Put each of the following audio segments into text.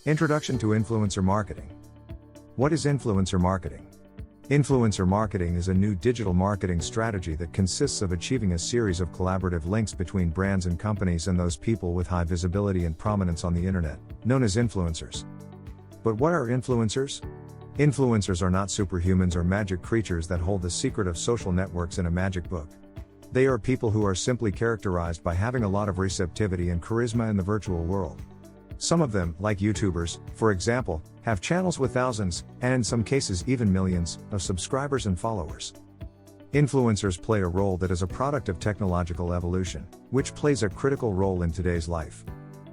Introduction to Influencer Marketing. What is influencer marketing? Influencer marketing is a new digital marketing strategy that consists of achieving a series of collaborative links between brands and companies and those people with high visibility and prominence on the internet, known as influencers. But what are influencers? Influencers are not superhumans or magic creatures that hold the secret of social networks in a magic book. They are people who are simply characterized by having a lot of receptivity and charisma in the virtual world. Some of them, like YouTubers, for example, have channels with thousands, and in some cases even millions, of subscribers and followers. Influencers play a role that is a product of technological evolution, which plays a critical role in today's life.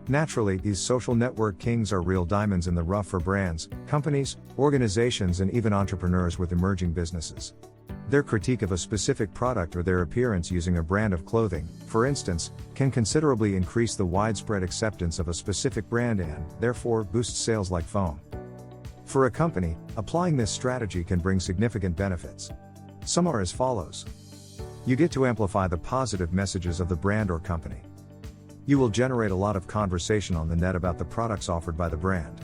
Naturally, these social network kings are real diamonds in the rough for brands, companies, organizations, and even entrepreneurs with emerging businesses. Their critique of a specific product or their appearance using a brand of clothing, for instance, can considerably increase the widespread acceptance of a specific brand and, therefore, boost sales like foam. For a company, applying this strategy can bring significant benefits. Some are as follows. You get to amplify the positive messages of the brand or company. You will generate a lot of conversation on the net about the products offered by the brand.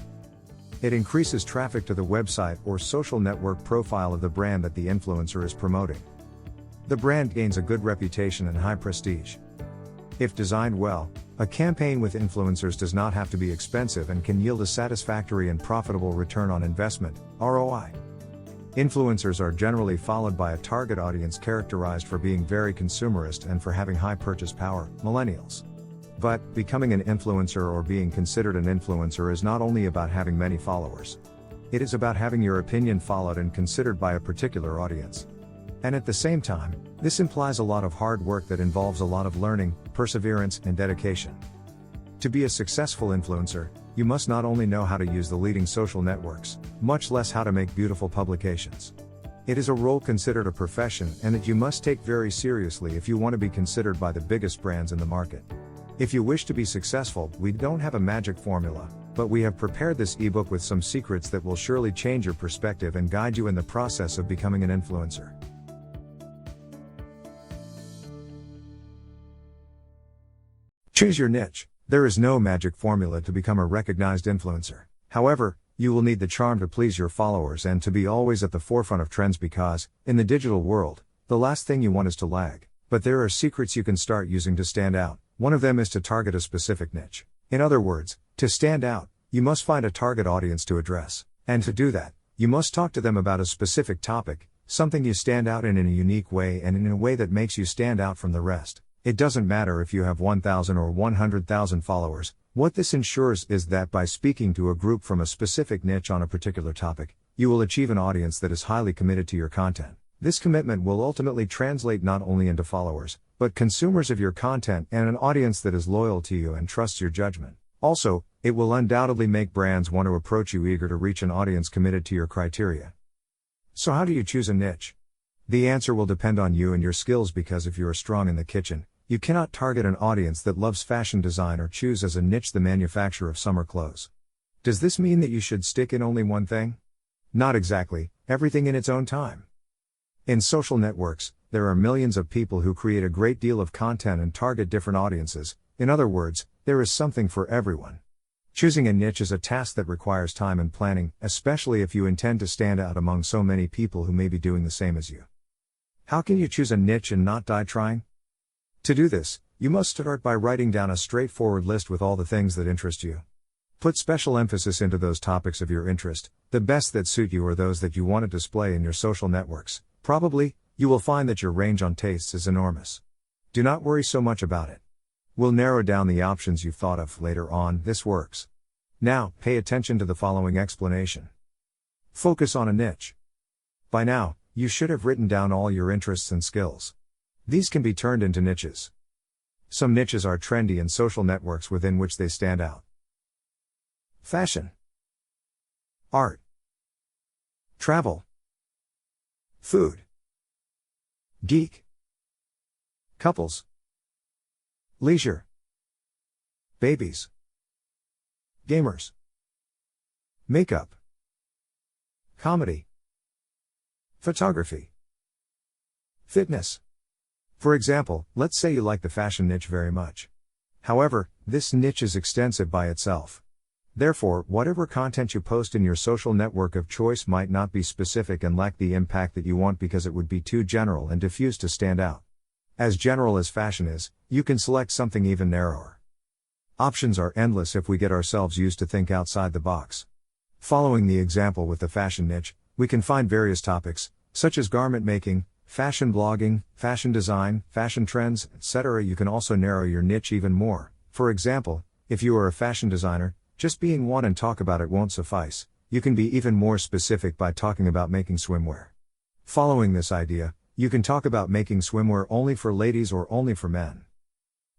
It increases traffic to the website or social network profile of the brand that the influencer is promoting. The brand gains a good reputation and high prestige. If designed well, a campaign with influencers does not have to be expensive and can yield a satisfactory and profitable return on investment, ROI. Influencers are generally followed by a target audience characterized for being very consumerist and for having high purchase power, millennials. But, becoming an influencer or being considered an influencer is not only about having many followers. It is about having your opinion followed and considered by a particular audience. And at the same time, this implies a lot of hard work that involves a lot of learning, perseverance, and dedication. To be a successful influencer, you must not only know how to use the leading social networks, much less how to make beautiful publications. It is a role considered a profession and that you must take very seriously if you want to be considered by the biggest brands in the market. If you wish to be successful, we don't have a magic formula, but we have prepared this ebook with some secrets that will surely change your perspective and guide you in the process of becoming an influencer. Choose your niche. There is no magic formula to become a recognized influencer. However, you will need the charm to please your followers and to be always at the forefront of trends because, in the digital world, the last thing you want is to lag. But there are secrets you can start using to stand out. One of them is to target a specific niche. In other words, to stand out, you must find a target audience to address. And to do that, you must talk to them about a specific topic, something you stand out in a unique way and in a way that makes you stand out from the rest. It doesn't matter if you have 1,000 or 100,000 followers. What this ensures is that by speaking to a group from a specific niche on a particular topic, you will achieve an audience that is highly committed to your content. This commitment will ultimately translate not only into followers, but consumers of your content and an audience that is loyal to you and trusts your judgment. Also, it will undoubtedly make brands want to approach you eager to reach an audience committed to your criteria. So how do you choose a niche? The answer will depend on you and your skills because if you are strong in the kitchen, you cannot target an audience that loves fashion design or choose as a niche the manufacture of summer clothes. Does this mean that you should stick in only one thing? Not exactly, everything in its own time. In social networks, there are millions of people who create a great deal of content and target different audiences. In other words, there is something for everyone. Choosing a niche is a task that requires time and planning, especially if you intend to stand out among so many people who may be doing the same as you. How can you choose a niche and not die trying? To do this, you must start by writing down a straightforward list with all the things that interest you. Put special emphasis into those topics of your interest. The best that suit you are those that you want to display in your social networks. Probably, you will find that your range on tastes is enormous. Do not worry so much about it. We'll narrow down the options you've thought of later on. This works. Now, pay attention to the following explanation. Focus on a niche. By now, you should have written down all your interests and skills. These can be turned into niches. Some niches are trendy in social networks within which they stand out. Fashion, art, travel, food, geek, couples, leisure, babies, gamers, makeup, comedy, photography, fitness, For example, let's say you like the fashion niche very much. However, this niche is extensive by itself. Therefore, whatever content you post in your social network of choice might not be specific and lack the impact that you want because it would be too general and diffuse to stand out. As general as fashion is, you can select something even narrower. Options are endless if we get ourselves used to think outside the box. Following the example with the fashion niche, we can find various topics, such as garment making, fashion blogging, fashion design, fashion trends, etc. You can also narrow your niche even more. For example, if you are a fashion designer, just being one and talk about it won't suffice. You can be even more specific by talking about making swimwear. Following this idea, you can talk about making swimwear only for ladies or only for men.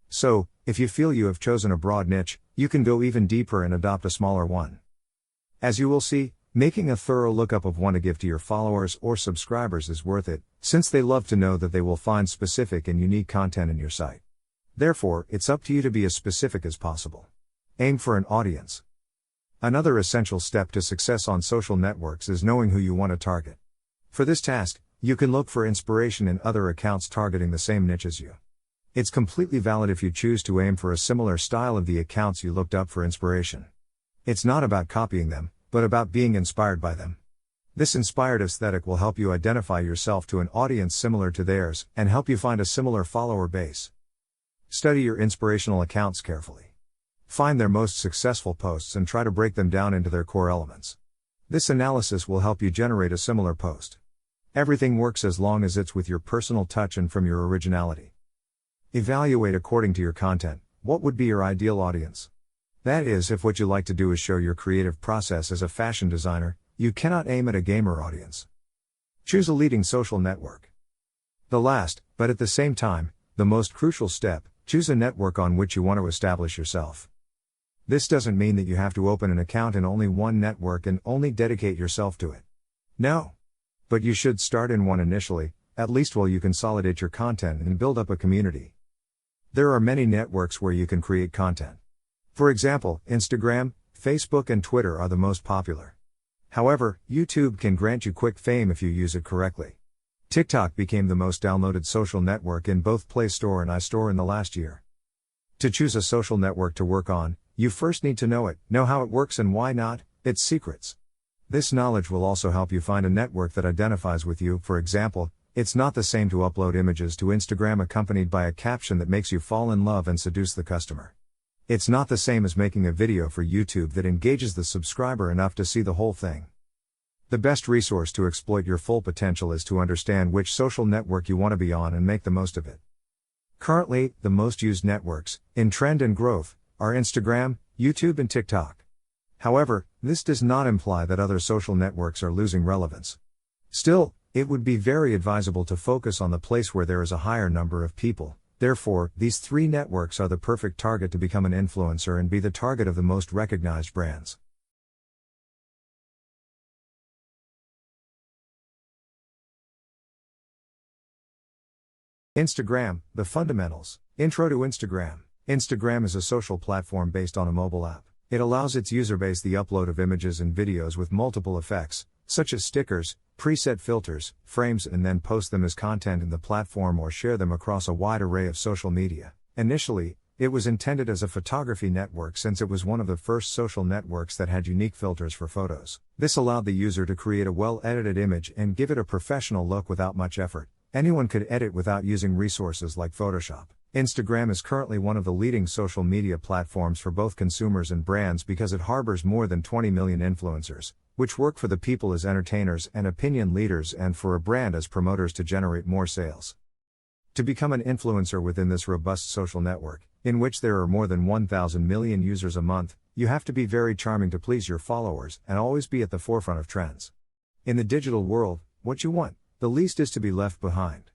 So, if you feel you have chosen a broad niche, you can go even deeper and adopt a smaller one. As you will see, making a thorough lookup of one to give to your followers or subscribers is worth it, since they love to know that they will find specific and unique content in your site. Therefore, it's up to you to be as specific as possible. Aim for an audience. Another essential step to success on social networks is knowing who you want to target. For this task, you can look for inspiration in other accounts targeting the same niche as you. It's completely valid if you choose to aim for a similar style of the accounts you looked up for inspiration. It's not about copying them, but about being inspired by them. This inspired aesthetic will help you identify yourself to an audience similar to theirs and help you find a similar follower base. Study your inspirational accounts carefully. Find their most successful posts and try to break them down into their core elements. This analysis will help you generate a similar post. Everything works as long as it's with your personal touch and from your originality. Evaluate according to your content. What would be your ideal audience? That is, if what you like to do is show your creative process as a fashion designer, you cannot aim at a gamer audience. Choose a leading social network. The last, but at the same time, the most crucial step, choose a network on which you want to establish yourself. This doesn't mean that you have to open an account in only one network and only dedicate yourself to it. No. But you should start in one initially, at least while you consolidate your content and build up a community. There are many networks where you can create content. For example, Instagram, Facebook and Twitter are the most popular. However, YouTube can grant you quick fame if you use it correctly. TikTok became the most downloaded social network in both Play Store and iStore in the last year. To choose a social network to work on, you first need to know it, know how it works and why not, its secrets. This knowledge will also help you find a network that identifies with you. For example, it's not the same to upload images to Instagram accompanied by a caption that makes you fall in love and seduce the customer. It's not the same as making a video for YouTube that engages the subscriber enough to see the whole thing. The best resource to exploit your full potential is to understand which social network you want to be on and make the most of it. Currently, the most used networks, in trend and growth, are Instagram, YouTube and TikTok. However, this does not imply that other social networks are losing relevance. Still, it would be very advisable to focus on the place where there is a higher number of people. Therefore, these three networks are the perfect target to become an influencer and be the target of the most recognized brands. Instagram, the fundamentals. Intro to Instagram. Instagram is a social platform based on a mobile app. It allows its user base the upload of images and videos with multiple effects, such as stickers, preset filters, frames, and then post them as content in the platform or share them across a wide array of social media. Initially, it was intended as a photography network since it was one of the first social networks that had unique filters for photos. This allowed the user to create a well-edited image and give it a professional look without much effort. Anyone could edit without using resources like Photoshop. Instagram is currently one of the leading social media platforms for both consumers and brands because it harbors more than 20 million influencers, which work for the people as entertainers and opinion leaders and for a brand as promoters to generate more sales. To become an influencer within this robust social network, in which there are more than 1,000 million users a month, you have to be very charming to please your followers and always be at the forefront of trends. In the digital world, what you want, the least is to be left behind.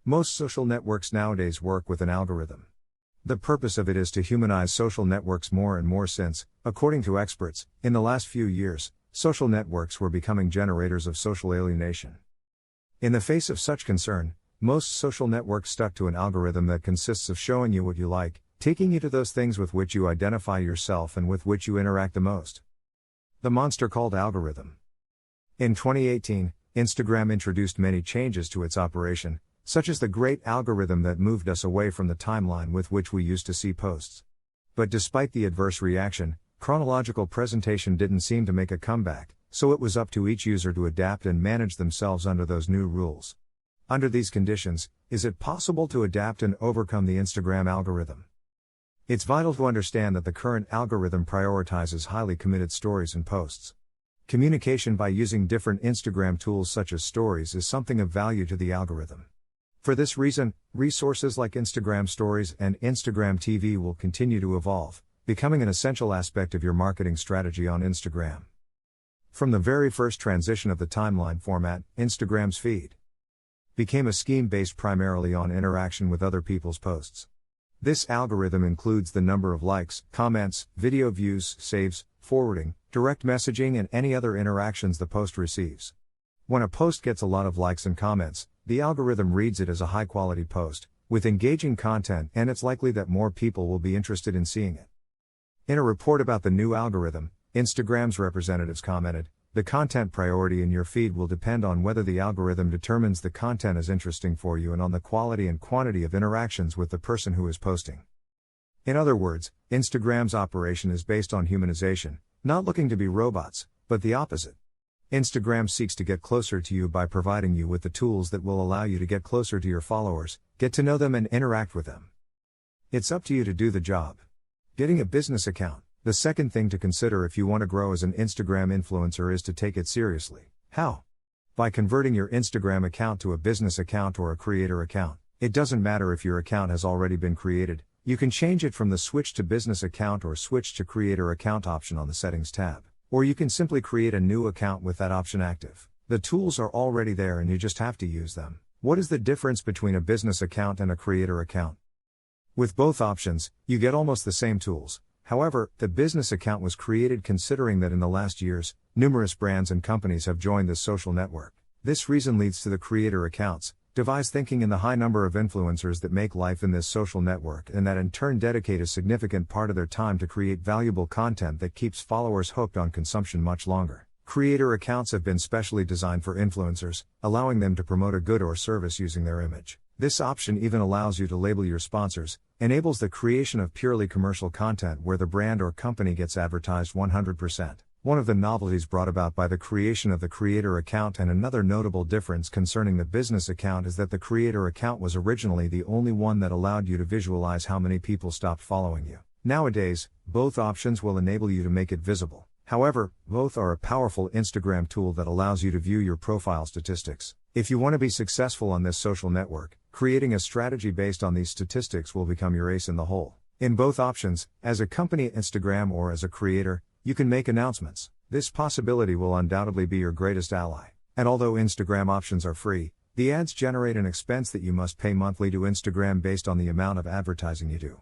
Most social networks nowadays work with an algorithm. The purpose of it is to humanize social networks more and more since, according to experts, in the last few years, social networks were becoming generators of social alienation. In the face of such concern, most social networks stuck to an algorithm that consists of showing you what you like, taking you to those things with which you identify yourself and with which you interact the most. The monster called algorithm. In 2018, Instagram introduced many changes to its operation, such as the great algorithm that moved us away from the timeline with which we used to see posts. But despite the adverse reaction, chronological presentation didn't seem to make a comeback, so it was up to each user to adapt and manage themselves under those new rules. Under these conditions, is it possible to adapt and overcome the Instagram algorithm? It's vital to understand that the current algorithm prioritizes highly committed stories and posts. Communication by using different Instagram tools such as stories is something of value to the algorithm. For this reason, resources like Instagram Stories and Instagram TV will continue to evolve, becoming an essential aspect of your marketing strategy on Instagram. From the very first transition of the timeline format, Instagram's feed became a scheme based primarily on interaction with other people's posts. This algorithm includes the number of likes, comments, video views, saves, forwarding, direct messaging, and any other interactions the post receives. When a post gets a lot of likes and comments, the algorithm reads it as a high-quality post, with engaging content, and it's likely that more people will be interested in seeing it. In a report about the new algorithm, Instagram's representatives commented, "The content priority in your feed will depend on whether the algorithm determines the content is interesting for you and on the quality and quantity of interactions with the person who is posting." In other words, Instagram's operation is based on humanization, not looking to be robots, but the opposite. Instagram seeks to get closer to you by providing you with the tools that will allow you to get closer to your followers, get to know them, and interact with them. It's up to you to do the job. Getting a business account. The second thing to consider if you want to grow as an Instagram influencer is to take it seriously. How? By converting your Instagram account to a business account or a creator account. It doesn't matter if your account has already been created, you can change it from the Switch to Business Account or Switch to Creator Account option on the Settings tab. Or you can simply create a new account with that option active. The tools are already there and you just have to use them. What is the difference between a business account and a creator account? With both options, you get almost the same tools. However, the business account was created considering that in the last years, numerous brands and companies have joined this social network. This reason leads to the creator accounts, devise thinking in the high number of influencers that make life in this social network and that in turn dedicate a significant part of their time to create valuable content that keeps followers hooked on consumption much longer. Creator accounts have been specially designed for influencers, allowing them to promote a good or service using their image. This option even allows you to label your sponsors, enables the creation of purely commercial content where the brand or company gets advertised 100%. One of the novelties brought about by the creation of the creator account and another notable difference concerning the business account is that the creator account was originally the only one that allowed you to visualize how many people stopped following you. Nowadays, both options will enable you to make it visible. However, both are a powerful Instagram tool that allows you to view your profile statistics. If you want to be successful on this social network, creating a strategy based on these statistics will become your ace in the hole. In both options, as a company at Instagram or as a creator, you can make announcements. This possibility will undoubtedly be your greatest ally. And although Instagram options are free, the ads generate an expense that you must pay monthly to Instagram based on the amount of advertising you do.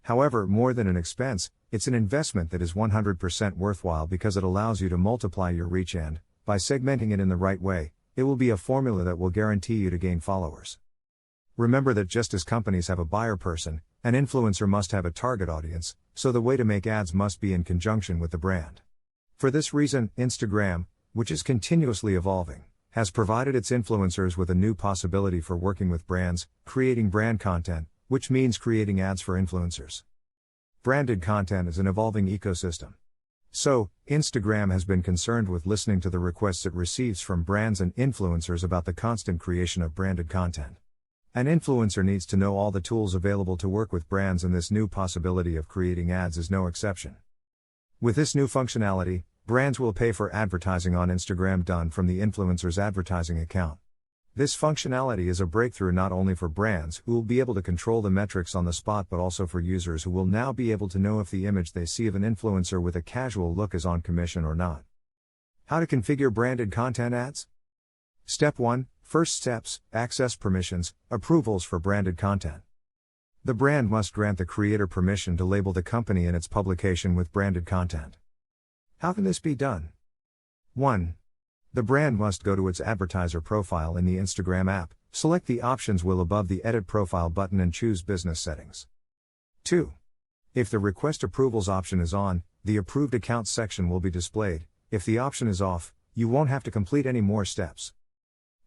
However, more than an expense, it's an investment that is 100% worthwhile because it allows you to multiply your reach and, by segmenting it in the right way, it will be a formula that will guarantee you to gain followers. Remember that just as companies have a buyer person, an influencer must have a target audience, so the way to make ads must be in conjunction with the brand. For this reason, Instagram, which is continuously evolving, has provided its influencers with a new possibility for working with brands, creating brand content, which means creating ads for influencers. Branded content is an evolving ecosystem. So, Instagram has been concerned with listening to the requests it receives from brands and influencers about the constant creation of branded content. An influencer needs to know all the tools available to work with brands, and this new possibility of creating ads is no exception. With this new functionality, brands will pay for advertising on Instagram done from the influencer's advertising account. This functionality is a breakthrough not only for brands who will be able to control the metrics on the spot but also for users who will now be able to know if the image they see of an influencer with a casual look is on commission or not. How to configure branded content ads? Step 1. First steps, access permissions, approvals for branded content. The brand must grant the creator permission to label the company in its publication with branded content. How can this be done? 1. The brand must go to its advertiser profile in the Instagram app, select the options wheel above the Edit Profile button and choose Business Settings. 2. If the Request Approvals option is on, the Approved Accounts section will be displayed. If the option is off, you won't have to complete any more steps.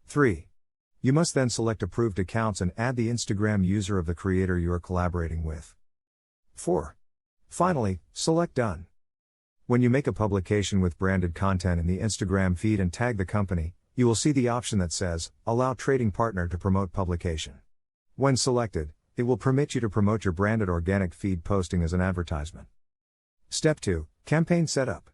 3. You must then select approved accounts and add the Instagram user of the creator you are collaborating with. 4. Finally, select Done. When you make a publication with branded content in the Instagram feed and tag the company, you will see the option that says, Allow Trading Partner to promote publication. When selected, it will permit you to promote your branded organic feed posting as an advertisement. Step 2. Campaign Setup.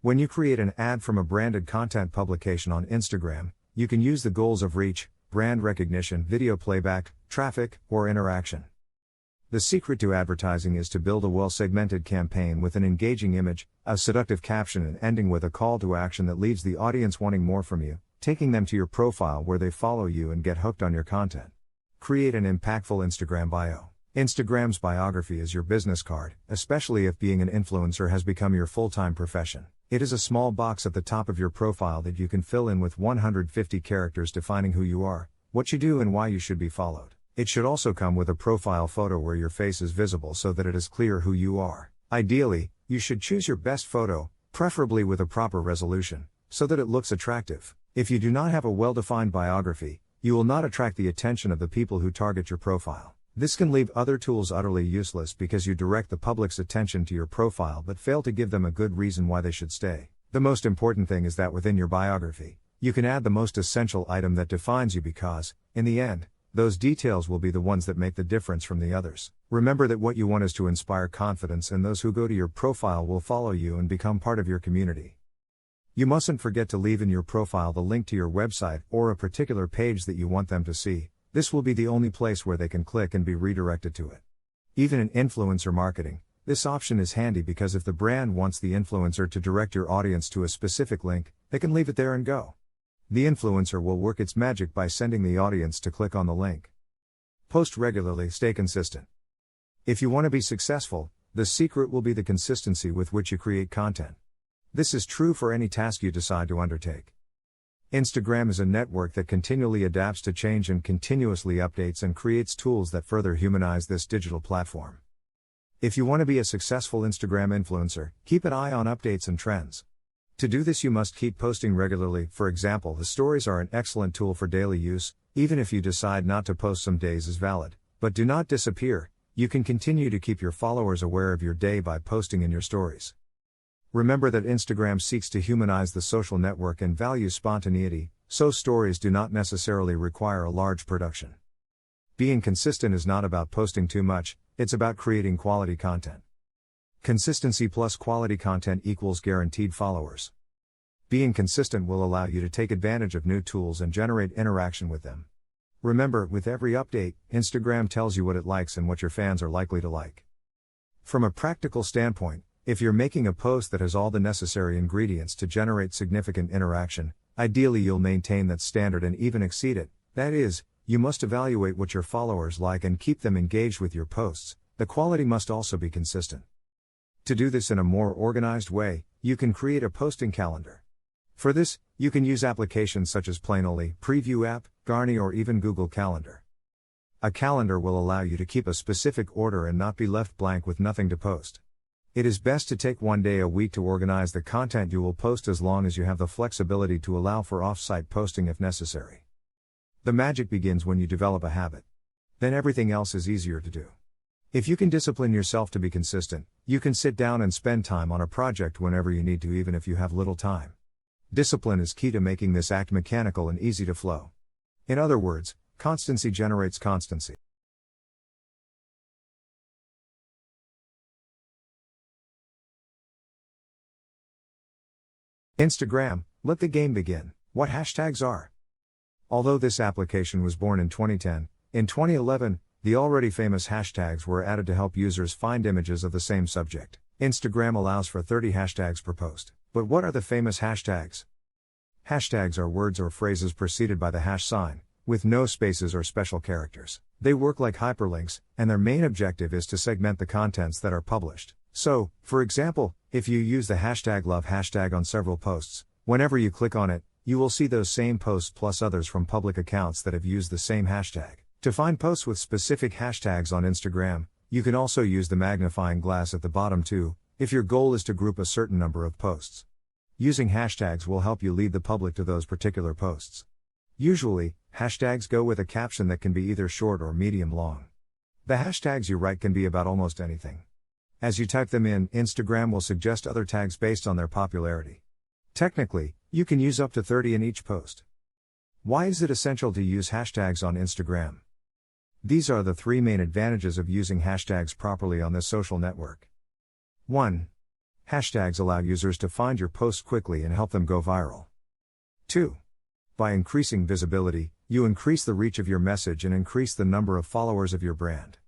When you create an ad from a branded content publication on Instagram, you can use the goals of reach, brand recognition, video playback, traffic, or interaction. The secret to advertising is to build a well-segmented campaign with an engaging image, a seductive caption, and ending with a call to action that leaves the audience wanting more from you, taking them to your profile where they follow you and get hooked on your content. Create an impactful Instagram bio. Instagram's biography is your business card, especially if being an influencer has become your full-time profession. It is a small box at the top of your profile that you can fill in with 150 characters defining who you are, what you do, and why you should be followed. It should also come with a profile photo where your face is visible so that it is clear who you are. Ideally, you should choose your best photo, preferably with a proper resolution, so that it looks attractive. If you do not have a well-defined biography, you will not attract the attention of the people who target your profile. This can leave other tools utterly useless because you direct the public's attention to your profile but fail to give them a good reason why they should stay. The most important thing is that within your biography, you can add the most essential item that defines you because, in the end, those details will be the ones that make the difference from the others. Remember that what you want is to inspire confidence, and those who go to your profile will follow you and become part of your community. You mustn't forget to leave in your profile the link to your website or a particular page that you want them to see. This will be the only place where they can click and be redirected to it. Even in influencer marketing, this option is handy because if the brand wants the influencer to direct your audience to a specific link, they can leave it there and go. The influencer will work its magic by sending the audience to click on the link. Post regularly, stay consistent. If you want to be successful, the secret will be the consistency with which you create content. This is true for any task you decide to undertake. Instagram is a network that continually adapts to change and continuously updates and creates tools that further humanize this digital platform. If you want to be a successful Instagram influencer, keep an eye on updates and trends. To do this, you must keep posting regularly. For example, the stories are an excellent tool for daily use. Even if you decide not to post, some days is valid. But do not disappear. You can continue to keep your followers aware of your day by posting in your stories. Remember that Instagram seeks to humanize the social network and values spontaneity, so stories do not necessarily require a large production. Being consistent is not about posting too much, it's about creating quality content. Consistency plus quality content equals guaranteed followers. Being consistent will allow you to take advantage of new tools and generate interaction with them. Remember, with every update, Instagram tells you what it likes and what your fans are likely to like. From a practical standpoint, if you're making a post that has all the necessary ingredients to generate significant interaction, ideally you'll maintain that standard and even exceed it. That is, you must evaluate what your followers like and keep them engaged with your posts. The quality must also be consistent. To do this in a more organized way, you can create a posting calendar. For this, you can use applications such as Planoly, Preview App, Garni, or even Google Calendar. A calendar will allow you to keep a specific order and not be left blank with nothing to post. It is best to take one day a week to organize the content you will post, as long as you have the flexibility to allow for off-site posting if necessary. The magic begins when you develop a habit. Then everything else is easier to do. If you can discipline yourself to be consistent, you can sit down and spend time on a project whenever you need to, even if you have little time. Discipline is key to making this act mechanical and easy to flow. In other words, constancy generates constancy. Instagram, let the game begin. What hashtags are? Although this application was born in 2010, in 2011, the already famous hashtags were added to help users find images of the same subject. Instagram allows for 30 hashtags per post. But what are the famous hashtags? Hashtags are words or phrases preceded by the hash sign, with no spaces or special characters. They work like hyperlinks, and their main objective is to segment the contents that are published. So, for example, if you use the hashtag love hashtag on several posts, whenever you click on it, you will see those same posts plus others from public accounts that have used the same hashtag. To find posts with specific hashtags on Instagram, you can also use the magnifying glass at the bottom too, if your goal is to group a certain number of posts. Using hashtags will help you lead the public to those particular posts. Usually, Hashtags go with a caption that can be either short or medium long. The hashtags you write can be about almost anything. As you type them in, Instagram will suggest other tags based on their popularity. Technically, you can use up to 30 in each post. Why is it essential to use hashtags on Instagram? These are the 3 main advantages of using hashtags properly on this social network. 1. Hashtags allow users to find your posts quickly and help them go viral. 2. By increasing visibility, you increase the reach of your message and increase the number of followers of your brand.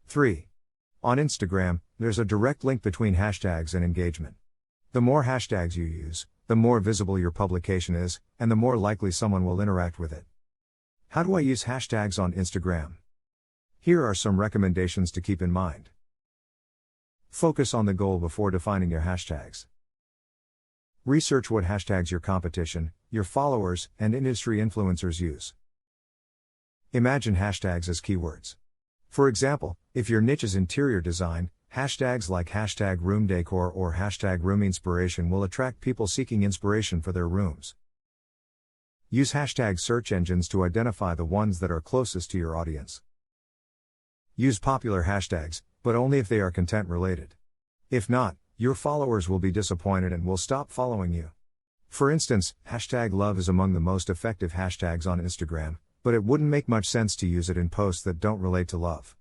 3. On Instagram, there's a direct link between hashtags and engagement. The more hashtags you use, the more visible your publication is, and the more likely someone will interact with it. How do I use hashtags on Instagram? Here are some recommendations to keep in mind. Focus on the goal before defining your hashtags. Research what hashtags your competition, your followers, and industry influencers use. Imagine hashtags as keywords. For example, if your niche is interior design, hashtags like hashtag room decor or hashtag room inspiration will attract people seeking inspiration for their rooms. Use hashtag search engines to identify the ones that are closest to your audience. Use popular hashtags, but only if they are content related. If not, your followers will be disappointed and will stop following you. For instance, hashtag love is among the most effective hashtags on Instagram, but it wouldn't make much sense to use it in posts that don't relate to love.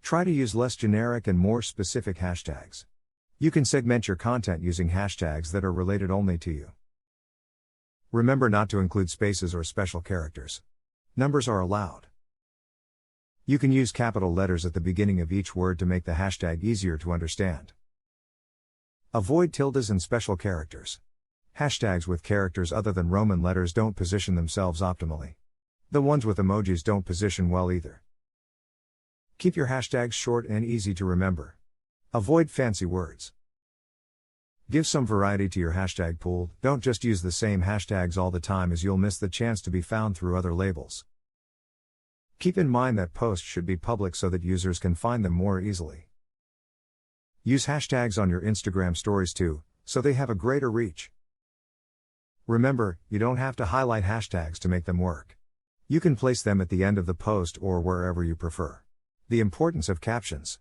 Try to use less generic and more specific hashtags. You can segment your content using hashtags that are related only to you. Remember not to include spaces or special characters. Numbers are allowed. You can use capital letters at the beginning of each word to make the hashtag easier to understand. Avoid tildes and special characters. Hashtags with characters other than Roman letters don't position themselves optimally. The ones with emojis don't position well either. Keep your hashtags short and easy to remember. Avoid fancy words. Give some variety to your hashtag pool, don't just use the same hashtags all the time as you'll miss the chance to be found through other labels. Keep in mind that posts should be public so that users can find them more easily. Use hashtags on your Instagram stories too, so they have a greater reach. Remember, you don't have to highlight hashtags to make them work. You can place them at the end of the post or wherever you prefer. The importance of captions.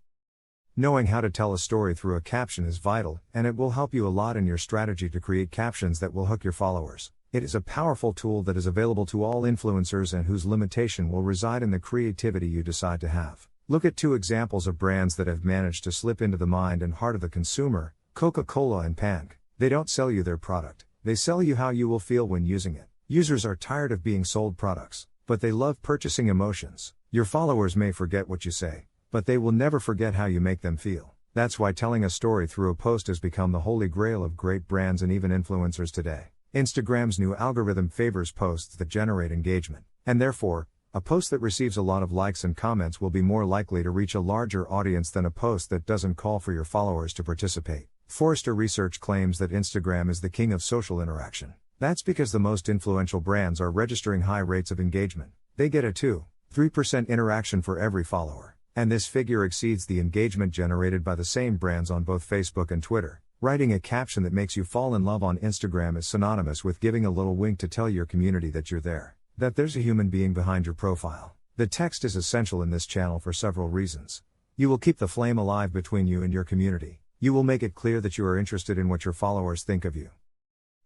Knowing how to tell a story through a caption is vital, and it will help you a lot in your strategy to create captions that will hook your followers. It is a powerful tool that is available to all influencers and whose limitation will reside in the creativity you decide to have. Look at 2 examples of brands that have managed to slip into the mind and heart of the consumer, Coca-Cola and Pank. They don't sell you their product, they sell you how you will feel when using it. Users are tired of being sold products, but they love purchasing emotions. Your followers may forget what you say, but they will never forget how you make them feel. That's why telling a story through a post has become the holy grail of great brands and even influencers today. Instagram's new algorithm favors posts that generate engagement, and therefore, a post that receives a lot of likes and comments will be more likely to reach a larger audience than a post that doesn't call for your followers to participate. Forrester Research claims that Instagram is the king of social interaction. That's because the most influential brands are registering high rates of engagement. They get a 2-3% interaction for every follower, and this figure exceeds the engagement generated by the same brands on both Facebook and Twitter. Writing a caption that makes you fall in love on Instagram is synonymous with giving a little wink to tell your community that you're there, that there's a human being behind your profile. The text is essential in this channel for several reasons. You will keep the flame alive between you and your community. You will make it clear that you are interested in what your followers think of you.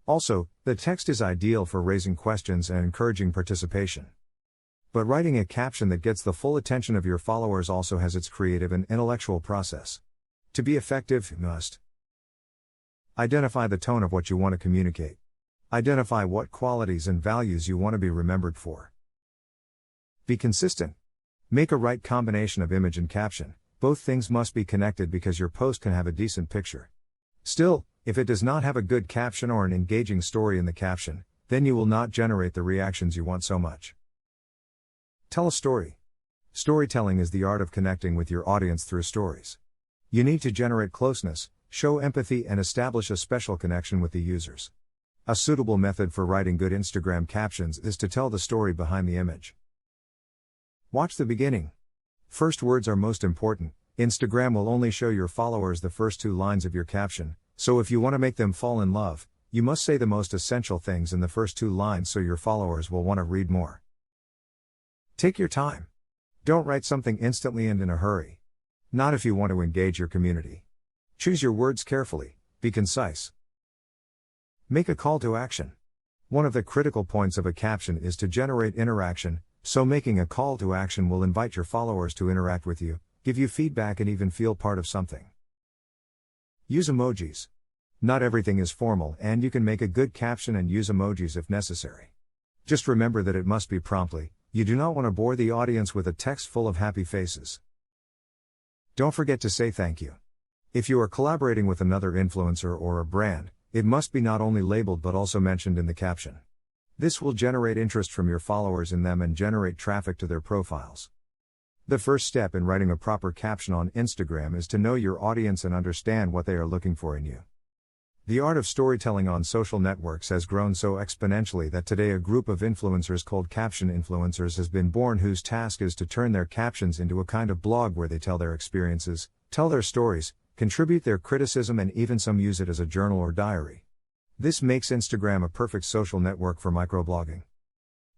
Also, the text is ideal for raising questions and encouraging participation. But writing a caption that gets the full attention of your followers also has its creative and intellectual process. To be effective, you must identify the tone of what you want to communicate. Identify what qualities and values you want to be remembered for. Be consistent. Make a right combination of image and caption. Both things must be connected because your post can have a decent picture. Still, if it does not have a good caption or an engaging story in the caption, then you will not generate the reactions you want so much. Tell a story. Storytelling is the art of connecting with your audience through stories. You need to generate closeness, show empathy, and establish a special connection with the users. A suitable method for writing good Instagram captions is to tell the story behind the image. Watch the beginning. First words are most important. Instagram will only show your followers the first 2 lines of your caption, so if you want to make them fall in love, you must say the most essential things in the first 2 lines so your followers will want to read more. Take your time. Don't write something instantly and in a hurry. Not if you want to engage your community. Choose your words carefully, be concise. Make a call to action. One of the critical points of a caption is to generate interaction, so making a call to action will invite your followers to interact with you, give you feedback and even feel part of something. Use emojis. Not everything is formal and you can make a good caption and use emojis if necessary. Just remember that it must be promptly, you do not want to bore the audience with a text full of happy faces. Don't forget to say thank you. If you are collaborating with another influencer or a brand, it must be not only labeled but also mentioned in the caption. This will generate interest from your followers in them and generate traffic to their profiles. The first step in writing a proper caption on Instagram is to know your audience and understand what they are looking for in you. The art of storytelling on social networks has grown so exponentially that today a group of influencers called caption influencers has been born, whose task is to turn their captions into a kind of blog where they tell their experiences, tell their stories, contribute their criticism, and even some use it as a journal or diary. This makes Instagram a perfect social network for microblogging.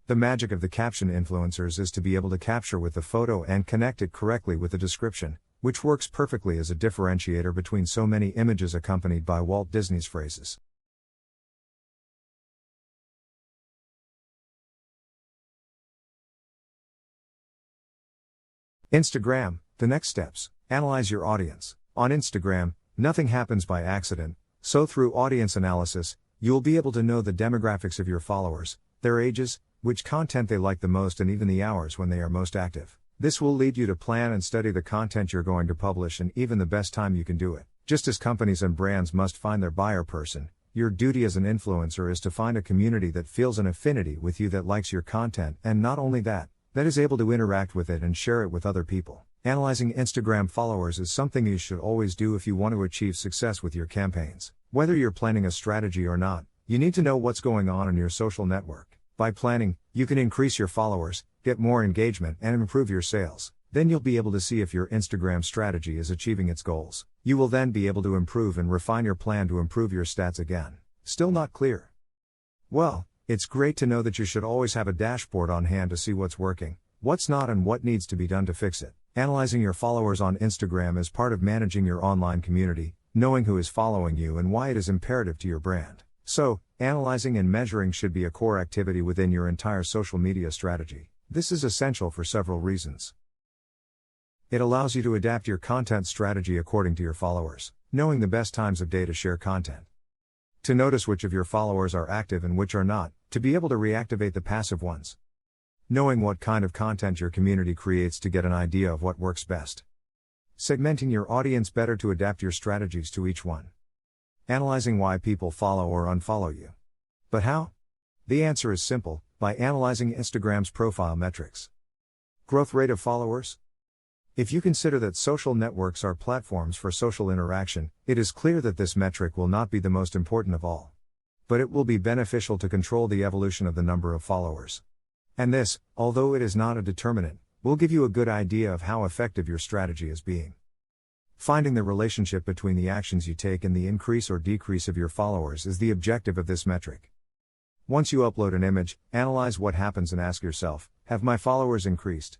The magic of the caption influencers is to be able to capture with the photo and connect it correctly with the description, which works perfectly as a differentiator between so many images accompanied by Walt Disney's phrases. Instagram, the next steps. Analyze your audience. On Instagram, nothing happens by accident, so through audience analysis, you will be able to know the demographics of your followers, their ages, which content they like the most, and even the hours when they are most active. This will lead you to plan and study the content you're going to publish and even the best time you can do it. Just as companies and brands must find their buyer person, your duty as an influencer is to find a community that feels an affinity with you, that likes your content, and not only that is able to interact with it and share it with other people. Analyzing Instagram followers is something you should always do if you want to achieve success with your campaigns. Whether you're planning a strategy or not, you need to know what's going on in your social network. By planning, you can increase your followers, get more engagement, and improve your sales. Then you'll be able to see if your Instagram strategy is achieving its goals. You will then be able to improve and refine your plan to improve your stats again. Still not clear? Well, it's great to know that you should always have a dashboard on hand to see what's working, what's not, and what needs to be done to fix it. Analyzing your followers on Instagram is part of managing your online community, knowing who is following you and why it is imperative to your brand. So, analyzing and measuring should be a core activity within your entire social media strategy. This is essential for several reasons. It allows you to adapt your content strategy according to your followers, knowing the best times of day to share content. To notice which of your followers are active and which are not, to be able to reactivate the passive ones. Knowing what kind of content your community creates to get an idea of what works best. Segmenting your audience better to adapt your strategies to each one. Analyzing why people follow or unfollow you. But how? The answer is simple, by analyzing Instagram's profile metrics. Growth rate of followers? If you consider that social networks are platforms for social interaction, it is clear that this metric will not be the most important of all. But it will be beneficial to control the evolution of the number of followers. And this, although it is not a determinant, will give you a good idea of how effective your strategy is being. Finding the relationship between the actions you take and the increase or decrease of your followers is the objective of this metric. Once you upload an image, analyze what happens and ask yourself, have my followers increased?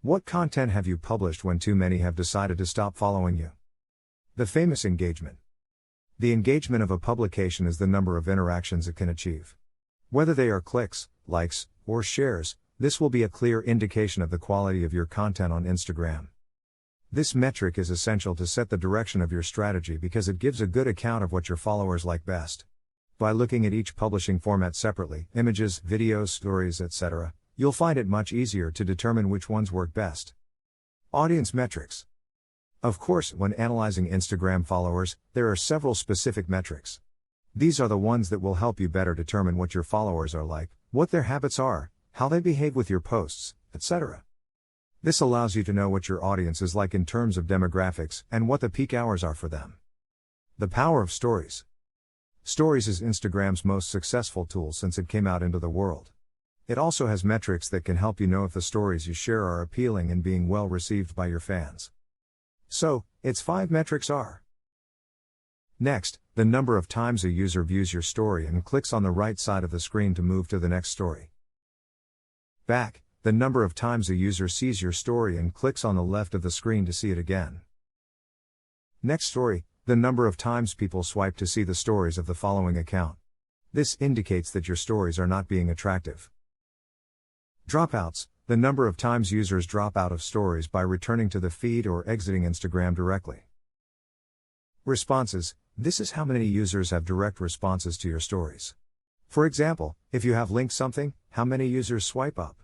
What content have you published when too many have decided to stop following you? The famous engagement. The engagement of a publication is the number of interactions it can achieve. Whether they are clicks, likes, or shares, this will be a clear indication of the quality of your content on Instagram. This metric is essential to set the direction of your strategy because it gives a good account of what your followers like best. By looking at each publishing format separately, images, videos, stories, etc., you'll find it much easier to determine which ones work best. Audience metrics. Of course, when analyzing Instagram followers, there are several specific metrics. These are the ones that will help you better determine what your followers are like, what their habits are, how they behave with your posts, etc. This allows you to know what your audience is like in terms of demographics and what the peak hours are for them. The power of stories. Stories is Instagram's most successful tool since it came out into the world. It also has metrics that can help you know if the stories you share are appealing and being well received by your fans. So, its 5 metrics are: Next, the number of times a user views your story and clicks on the right side of the screen to move to the next story. Back, the number of times a user sees your story and clicks on the left of the screen to see it again. Next story, the number of times people swipe to see the stories of the following account. This indicates that your stories are not being attractive. Dropouts, the number of times users drop out of stories by returning to the feed or exiting Instagram directly. Responses, this is how many users have direct responses to your stories. For example, if you have linked something, how many users swipe up?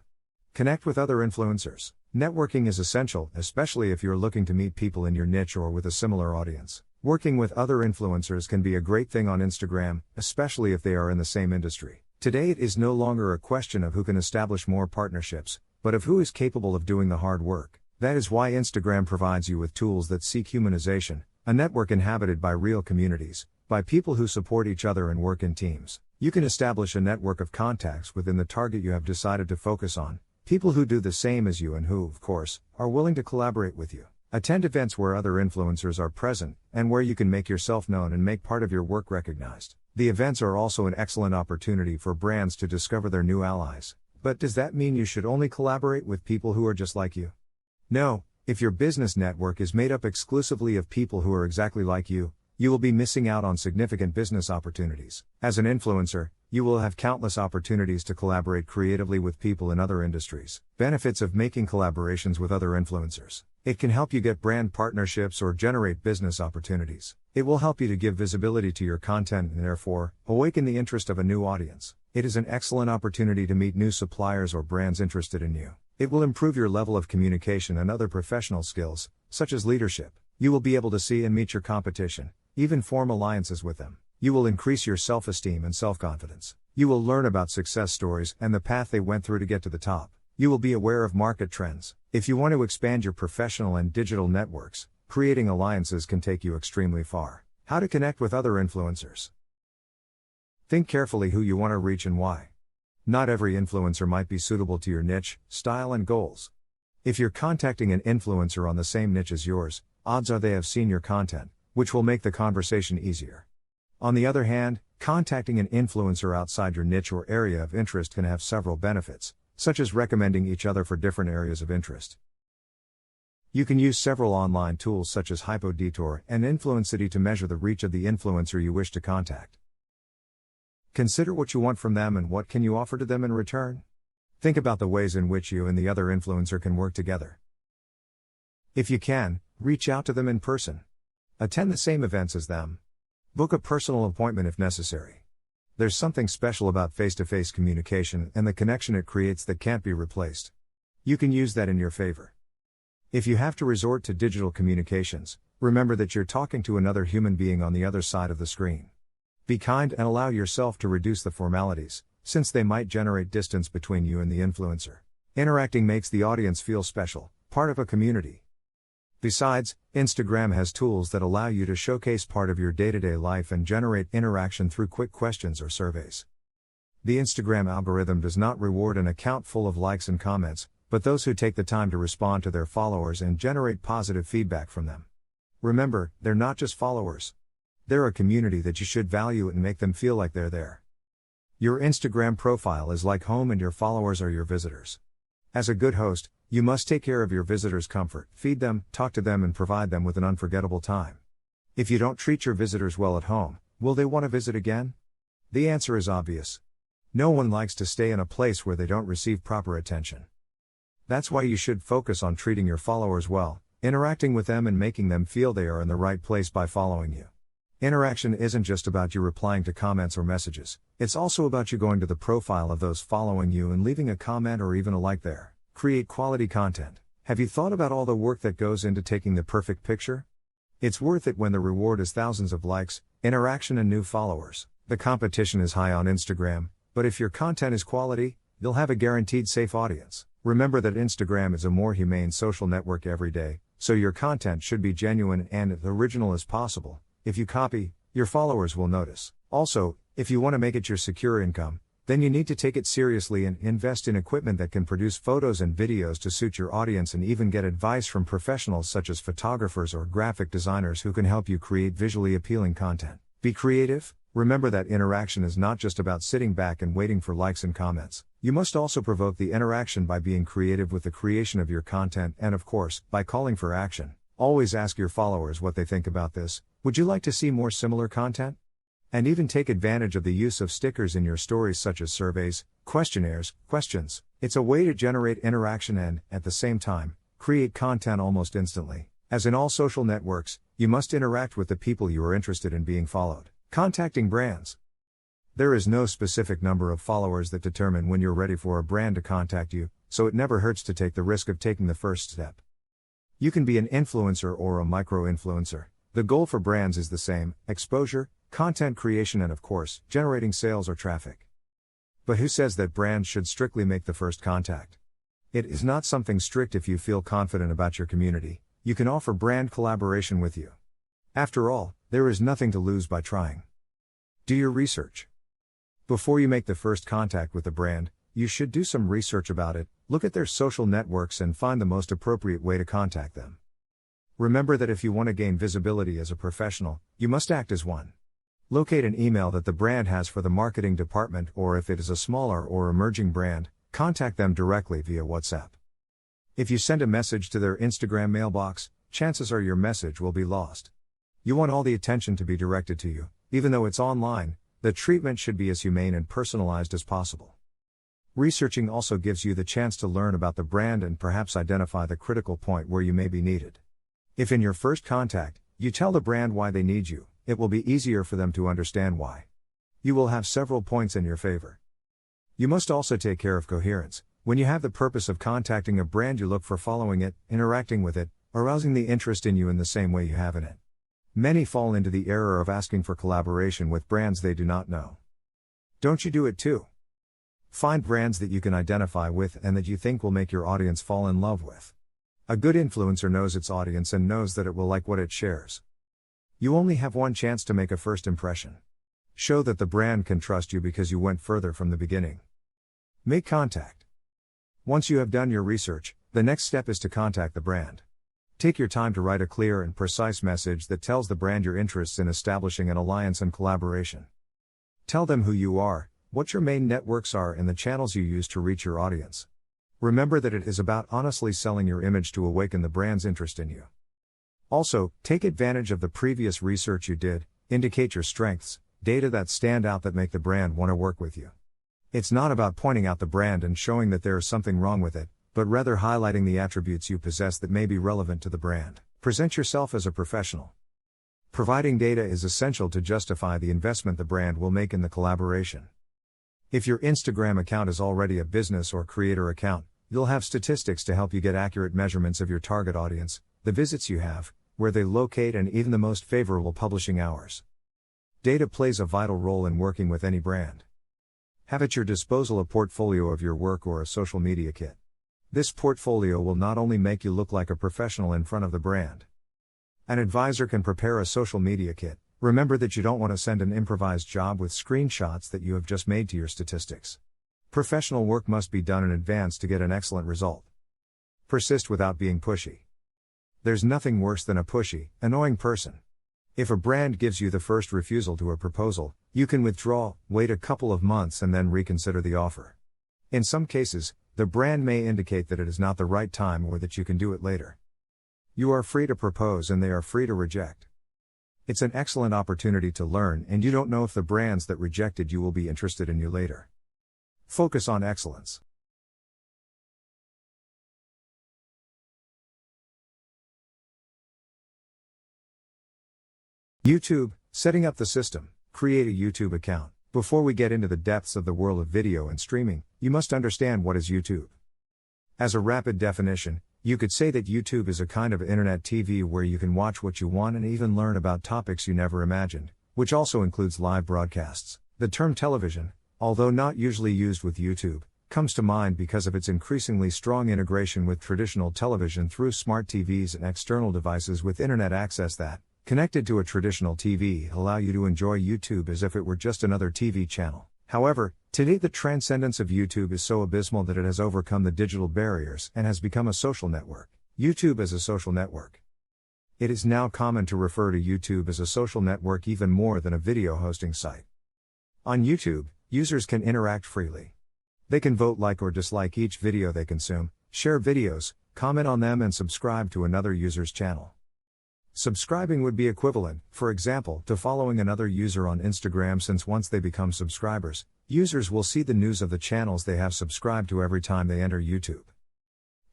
Connect with other influencers. Networking is essential, especially if you're looking to meet people in your niche or with a similar audience. Working with other influencers can be a great thing on Instagram, especially if they are in the same industry. Today it is no longer a question of who can establish more partnerships, but of who is capable of doing the hard work. That is why Instagram provides you with tools that seek humanization, a network inhabited by real communities, by people who support each other and work in teams. You can establish a network of contacts within the target you have decided to focus on, people who do the same as you and who, of course, are willing to collaborate with you. Attend events where other influencers are present, and where you can make yourself known and make part of your work recognized. The events are also an excellent opportunity for brands to discover their new allies. But does that mean you should only collaborate with people who are just like you? No, if your business network is made up exclusively of people who are exactly like you will be missing out on significant business opportunities. As an influencer, you will have countless opportunities to collaborate creatively with people in other industries. Benefits of making collaborations with other influencers. It can help you get brand partnerships or generate business opportunities. It will help you to give visibility to your content and therefore, awaken the interest of a new audience. It is an excellent opportunity to meet new suppliers or brands interested in you. It will improve your level of communication and other professional skills, such as leadership. You will be able to see and meet your competition, even form alliances with them. You will increase your self-esteem and self-confidence. You will learn about success stories and the path they went through to get to the top. You will be aware of market trends. If you want to expand your professional and digital networks, creating alliances can take you extremely far. How to connect with other influencers. Think carefully who you want to reach and why. Not every influencer might be suitable to your niche, style, and goals. If you're contacting an influencer on the same niche as yours, odds are they have seen your content, which will make the conversation easier. On the other hand, contacting an influencer outside your niche or area of interest can have several benefits, such as recommending each other for different areas of interest. You can use several online tools such as Hypodetour and Influencity to measure the reach of the influencer you wish to contact. Consider what you want from them and what can you offer to them in return. Think about the ways in which you and the other influencer can work together. If you can, reach out to them in person. Attend the same events as them. Book a personal appointment if necessary. There's something special about face-to-face communication and the connection it creates that can't be replaced. You can use that in your favor. If you have to resort to digital communications, remember that you're talking to another human being on the other side of the screen. Be kind and allow yourself to reduce the formalities, since they might generate distance between you and the influencer. Interacting makes the audience feel special, part of a community. Besides, Instagram has tools that allow you to showcase part of your day-to-day life and generate interaction through quick questions or surveys. The Instagram algorithm does not reward an account full of likes and comments, but those who take the time to respond to their followers and generate positive feedback from them. Remember, they're not just followers. They're a community that you should value and make them feel like they're there. Your Instagram profile is like home and your followers are your visitors. As a good host, you must take care of your visitors' comfort, feed them, talk to them, and provide them with an unforgettable time. If you don't treat your visitors well at home, will they want to visit again? The answer is obvious. No one likes to stay in a place where they don't receive proper attention. That's why you should focus on treating your followers well, interacting with them and making them feel they are in the right place by following you. Interaction isn't just about you replying to comments or messages, it's also about you going to the profile of those following you and leaving a comment or even a like there. Create quality content. Have you thought about all the work that goes into taking the perfect picture? It's worth it when the reward is thousands of likes, interaction, and new followers. The competition is high on Instagram, but if your content is quality, you'll have a guaranteed safe audience. Remember that Instagram is a more humane social network every day, so your content should be genuine and as original as possible. If you copy, your followers will notice. Also, if you want to make it your secure income, then you need to take it seriously and invest in equipment that can produce photos and videos to suit your audience, and even get advice from professionals such as photographers or graphic designers who can help you create visually appealing content. Be creative. Remember that interaction is not just about sitting back and waiting for likes and comments. You must also provoke the interaction by being creative with the creation of your content and, of course, by calling for action. Always ask your followers what they think about this. Would you like to see more similar content? And even take advantage of the use of stickers in your stories, such as surveys, questionnaires, questions. It's a way to generate interaction and, at the same time, create content almost instantly. As in all social networks, you must interact with the people you are interested in being followed. Contacting brands. There is no specific number of followers that determine when you're ready for a brand to contact you, so it never hurts to take the risk of taking the first step. You can be an influencer or a micro-influencer. The goal for brands is the same: exposure, content creation, and of course, generating sales or traffic. But who says that brands should strictly make the first contact? It is not something strict. If you feel confident about your community, you can offer brand collaboration with you. After all, there is nothing to lose by trying. Do your research. Before you make the first contact with a brand, you should do some research about it, look at their social networks and find the most appropriate way to contact them. Remember that if you want to gain visibility as a professional, you must act as one. Locate an email that the brand has for the marketing department, or if it is a smaller or emerging brand, contact them directly via WhatsApp. If you send a message to their Instagram mailbox, chances are your message will be lost. You want all the attention to be directed to you. Even though it's online, the treatment should be as humane and personalized as possible. Researching also gives you the chance to learn about the brand and perhaps identify the critical point where you may be needed. If in your first contact, you tell the brand why they need you, it will be easier for them to understand why. You will have several points in your favor. You must also take care of coherence. When you have the purpose of contacting a brand, you look for following it, interacting with it, arousing the interest in you in the same way you have in it. Many fall into the error of asking for collaboration with brands they do not know. Don't you do it too? Find brands that you can identify with and that you think will make your audience fall in love with. A good influencer knows its audience and knows that it will like what it shares. You only have one chance to make a first impression. Show that the brand can trust you because you went further from the beginning. Make contact. Once you have done your research, the next step is to contact the brand. Take your time to write a clear and precise message that tells the brand your interests in establishing an alliance and collaboration. Tell them who you are, what your main networks are, and the channels you use to reach your audience. Remember that it is about honestly selling your image to awaken the brand's interest in you. Also, take advantage of the previous research you did, indicate your strengths, data that stand out that make the brand want to work with you. It's not about pointing out the brand and showing that there is something wrong with it, but rather highlighting the attributes you possess that may be relevant to the brand. Present yourself as a professional. Providing data is essential to justify the investment the brand will make in the collaboration. If your Instagram account is already a business or creator account, you'll have statistics to help you get accurate measurements of your target audience, the visits you have, where they locate, and even the most favorable publishing hours. Data plays a vital role in working with any brand. Have at your disposal a portfolio of your work or a social media kit. This portfolio will not only make you look like a professional in front of the brand. An advisor can prepare a social media kit. Remember that you don't want to send an improvised job with screenshots that you have just made to your statistics. Professional work must be done in advance to get an excellent result. Persist without being pushy. There's nothing worse than a pushy, annoying person. If a brand gives you the first refusal to a proposal, you can withdraw, wait a couple of months, and then reconsider the offer. In some cases, the brand may indicate that it is not the right time or that you can do it later. You are free to propose and they are free to reject. It's an excellent opportunity to learn, and you don't know if the brands that rejected you will be interested in you later. Focus on excellence. YouTube, setting up the system. Create a YouTube account. Before we get into the depths of the world of video and streaming, you must understand what is YouTube. As a rapid definition, you could say that YouTube is a kind of internet TV where you can watch what you want and even learn about topics you never imagined, which also includes live broadcasts. The term television, although not usually used with YouTube, comes to mind because of its increasingly strong integration with traditional television through smart TVs and external devices with internet access that, connected to a traditional TV, allow you to enjoy YouTube as if it were just another TV channel. However, today the transcendence of YouTube is so abysmal that it has overcome the digital barriers and has become a social network. YouTube as a social network. It is now common to refer to YouTube as a social network even more than a video hosting site. On YouTube, users can interact freely. They can vote, like or dislike each video they consume, share videos, comment on them, and subscribe to another user's channel. Subscribing would be equivalent, for example, to following another user on Instagram, since once they become subscribers, users will see the news of the channels they have subscribed to every time they enter YouTube.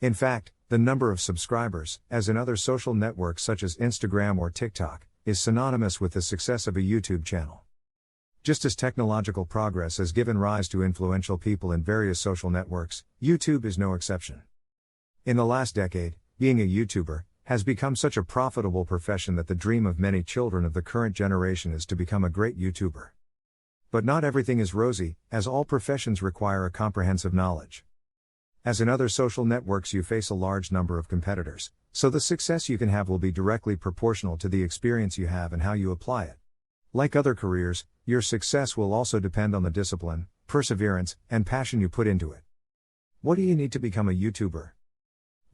In fact, the number of subscribers, as in other social networks such as Instagram or TikTok, is synonymous with the success of a YouTube channel. Just as technological progress has given rise to influential people in various social networks, YouTube is no exception. In the last decade, being a YouTuber has become such a profitable profession that the dream of many children of the current generation is to become a great YouTuber. But not everything is rosy, as all professions require a comprehensive knowledge. As in other social networks, you face a large number of competitors, so the success you can have will be directly proportional to the experience you have and how you apply it. Like other careers, your success will also depend on the discipline, perseverance, and passion you put into it. What do you need to become a YouTuber?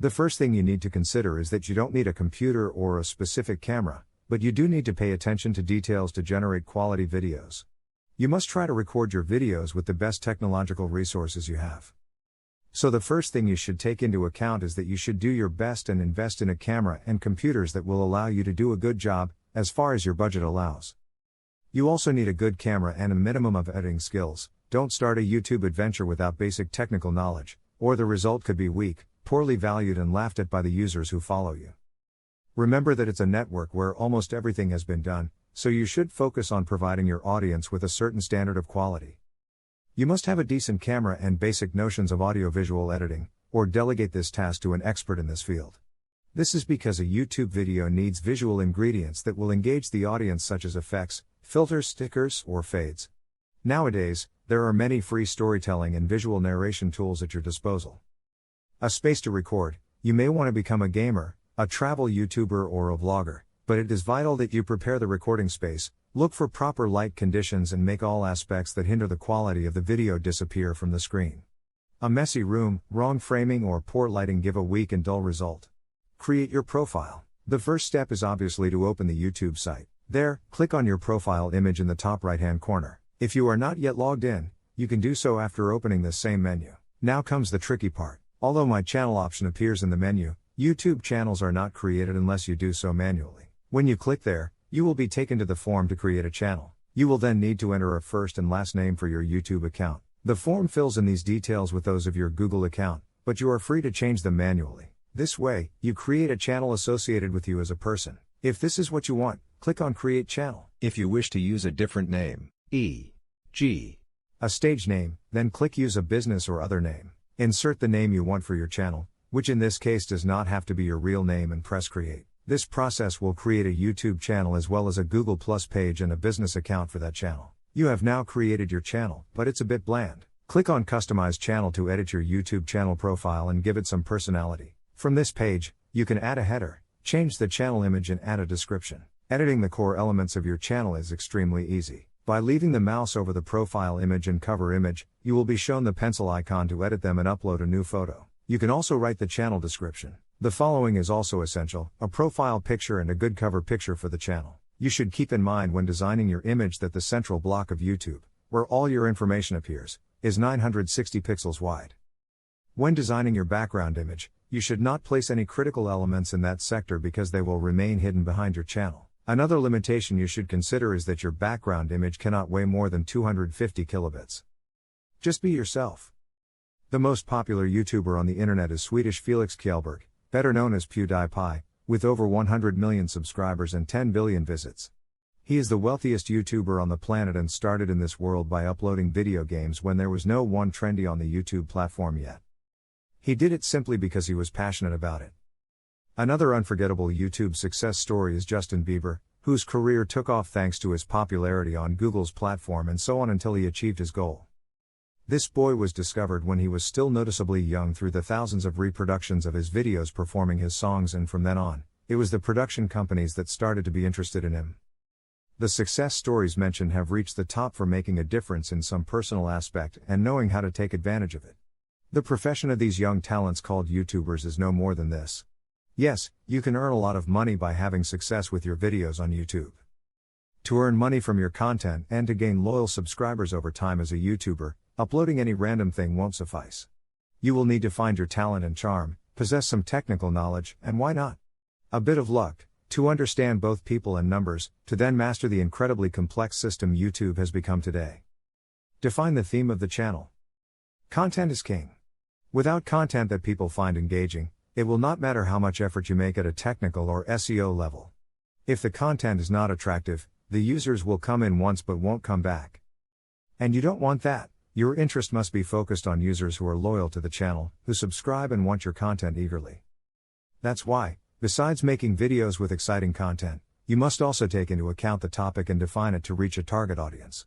The first thing you need to consider is that you don't need a computer or a specific camera, but you do need to pay attention to details to generate quality videos. You must try to record your videos with the best technological resources you have. So the first thing you should take into account is that you should do your best and invest in a camera and computers that will allow you to do a good job, as far as your budget allows. You also need a good camera and a minimum of editing skills. Don't start a YouTube adventure without basic technical knowledge, or the result could be weak, poorly valued, and laughed at by the users who follow you. Remember that it's a network where almost everything has been done, so you should focus on providing your audience with a certain standard of quality. You must have a decent camera and basic notions of audio-visual editing, or delegate this task to an expert in this field. This is because a YouTube video needs visual ingredients that will engage the audience, such as effects, filters, stickers, or fades. Nowadays, there are many free storytelling and visual narration tools at your disposal. A space to record. You may want to become a gamer, a travel YouTuber, or a vlogger, but it is vital that you prepare the recording space, look for proper light conditions, and make all aspects that hinder the quality of the video disappear from the screen. A messy room, wrong framing, or poor lighting give a weak and dull result. Create your profile. The first step is obviously to open the YouTube site. There, click on your profile image in the top right-hand corner. If you are not yet logged in, you can do so after opening this same menu. Now comes the tricky part. Although My Channel option appears in the menu, YouTube channels are not created unless you do so manually. When you click there, you will be taken to the form to create a channel. You will then need to enter a first and last name for your YouTube account. The form fills in these details with those of your Google account, but you are free to change them manually. This way, you create a channel associated with you as a person. If this is what you want, click on Create Channel. If you wish to use a different name, e.g., a stage name, then click Use a business or other name. Insert the name you want for your channel, which in this case does not have to be your real name, and press Create. This process will create a YouTube channel as well as a Google Plus page and a business account for that channel. You have now created your channel, but it's a bit bland. Click on Customize Channel to edit your YouTube channel profile and give it some personality. From this page, you can add a header, change the channel image, and add a description. Editing the core elements of your channel is extremely easy. By leaving the mouse over the profile image and cover image, you will be shown the pencil icon to edit them and upload a new photo. You can also write the channel description. The following is also essential: a profile picture and a good cover picture for the channel. You should keep in mind when designing your image that the central block of YouTube, where all your information appears, is 960 pixels wide. When designing your background image, you should not place any critical elements in that sector because they will remain hidden behind your channel. Another limitation you should consider is that your background image cannot weigh more than 250 kilobits. Just be yourself. The most popular YouTuber on the internet is Swedish Felix Kjellberg, better known as PewDiePie, with over 100 million subscribers and 10 billion visits. He is the wealthiest YouTuber on the planet and started in this world by uploading video games when there was no one trendy on the YouTube platform yet. He did it simply because he was passionate about it. Another unforgettable YouTube success story is Justin Bieber, whose career took off thanks to his popularity on Google's platform and so on until he achieved his goal. This boy was discovered when he was still noticeably young through the thousands of reproductions of his videos performing his songs, and from then on, it was the production companies that started to be interested in him. The success stories mentioned have reached the top for making a difference in some personal aspect and knowing how to take advantage of it. The profession of these young talents called YouTubers is no more than this. Yes, you can earn a lot of money by having success with your videos on YouTube. To earn money from your content and to gain loyal subscribers over time as a YouTuber, uploading any random thing won't suffice. You will need to find your talent and charm, possess some technical knowledge, and why not? A bit of luck, to understand both people and numbers, to then master the incredibly complex system YouTube has become today. Define the theme of the channel. Content is king. Without content that people find engaging, it will not matter how much effort you make at a technical or SEO level. If the content is not attractive, the users will come in once but won't come back. And you don't want that. Your interest must be focused on users who are loyal to the channel, who subscribe and want your content eagerly. That's why, besides making videos with exciting content, you must also take into account the topic and define it to reach a target audience.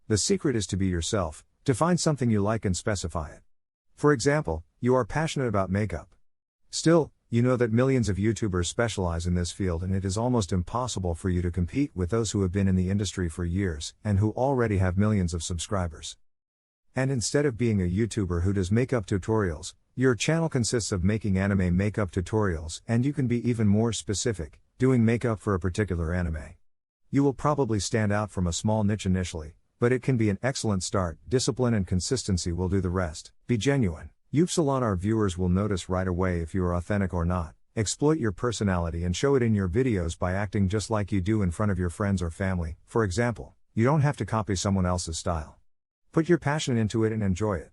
The secret is to be yourself, to find something you like and specify it. For example, you are passionate about makeup. Still, you know that millions of YouTubers specialize in this field and it is almost impossible for you to compete with those who have been in the industry for years and who already have millions of subscribers. And instead of being a YouTuber who does makeup tutorials, your channel consists of making anime makeup tutorials, and you can be even more specific, doing makeup for a particular anime. You will probably stand out from a small niche initially, but it can be an excellent start. Discipline and consistency will do the rest. Be genuine. Our viewers will notice right away if you are authentic or not. Exploit your personality and show it in your videos by acting just like you do in front of your friends or family. For example, you don't have to copy someone else's style. Put your passion into it and enjoy it.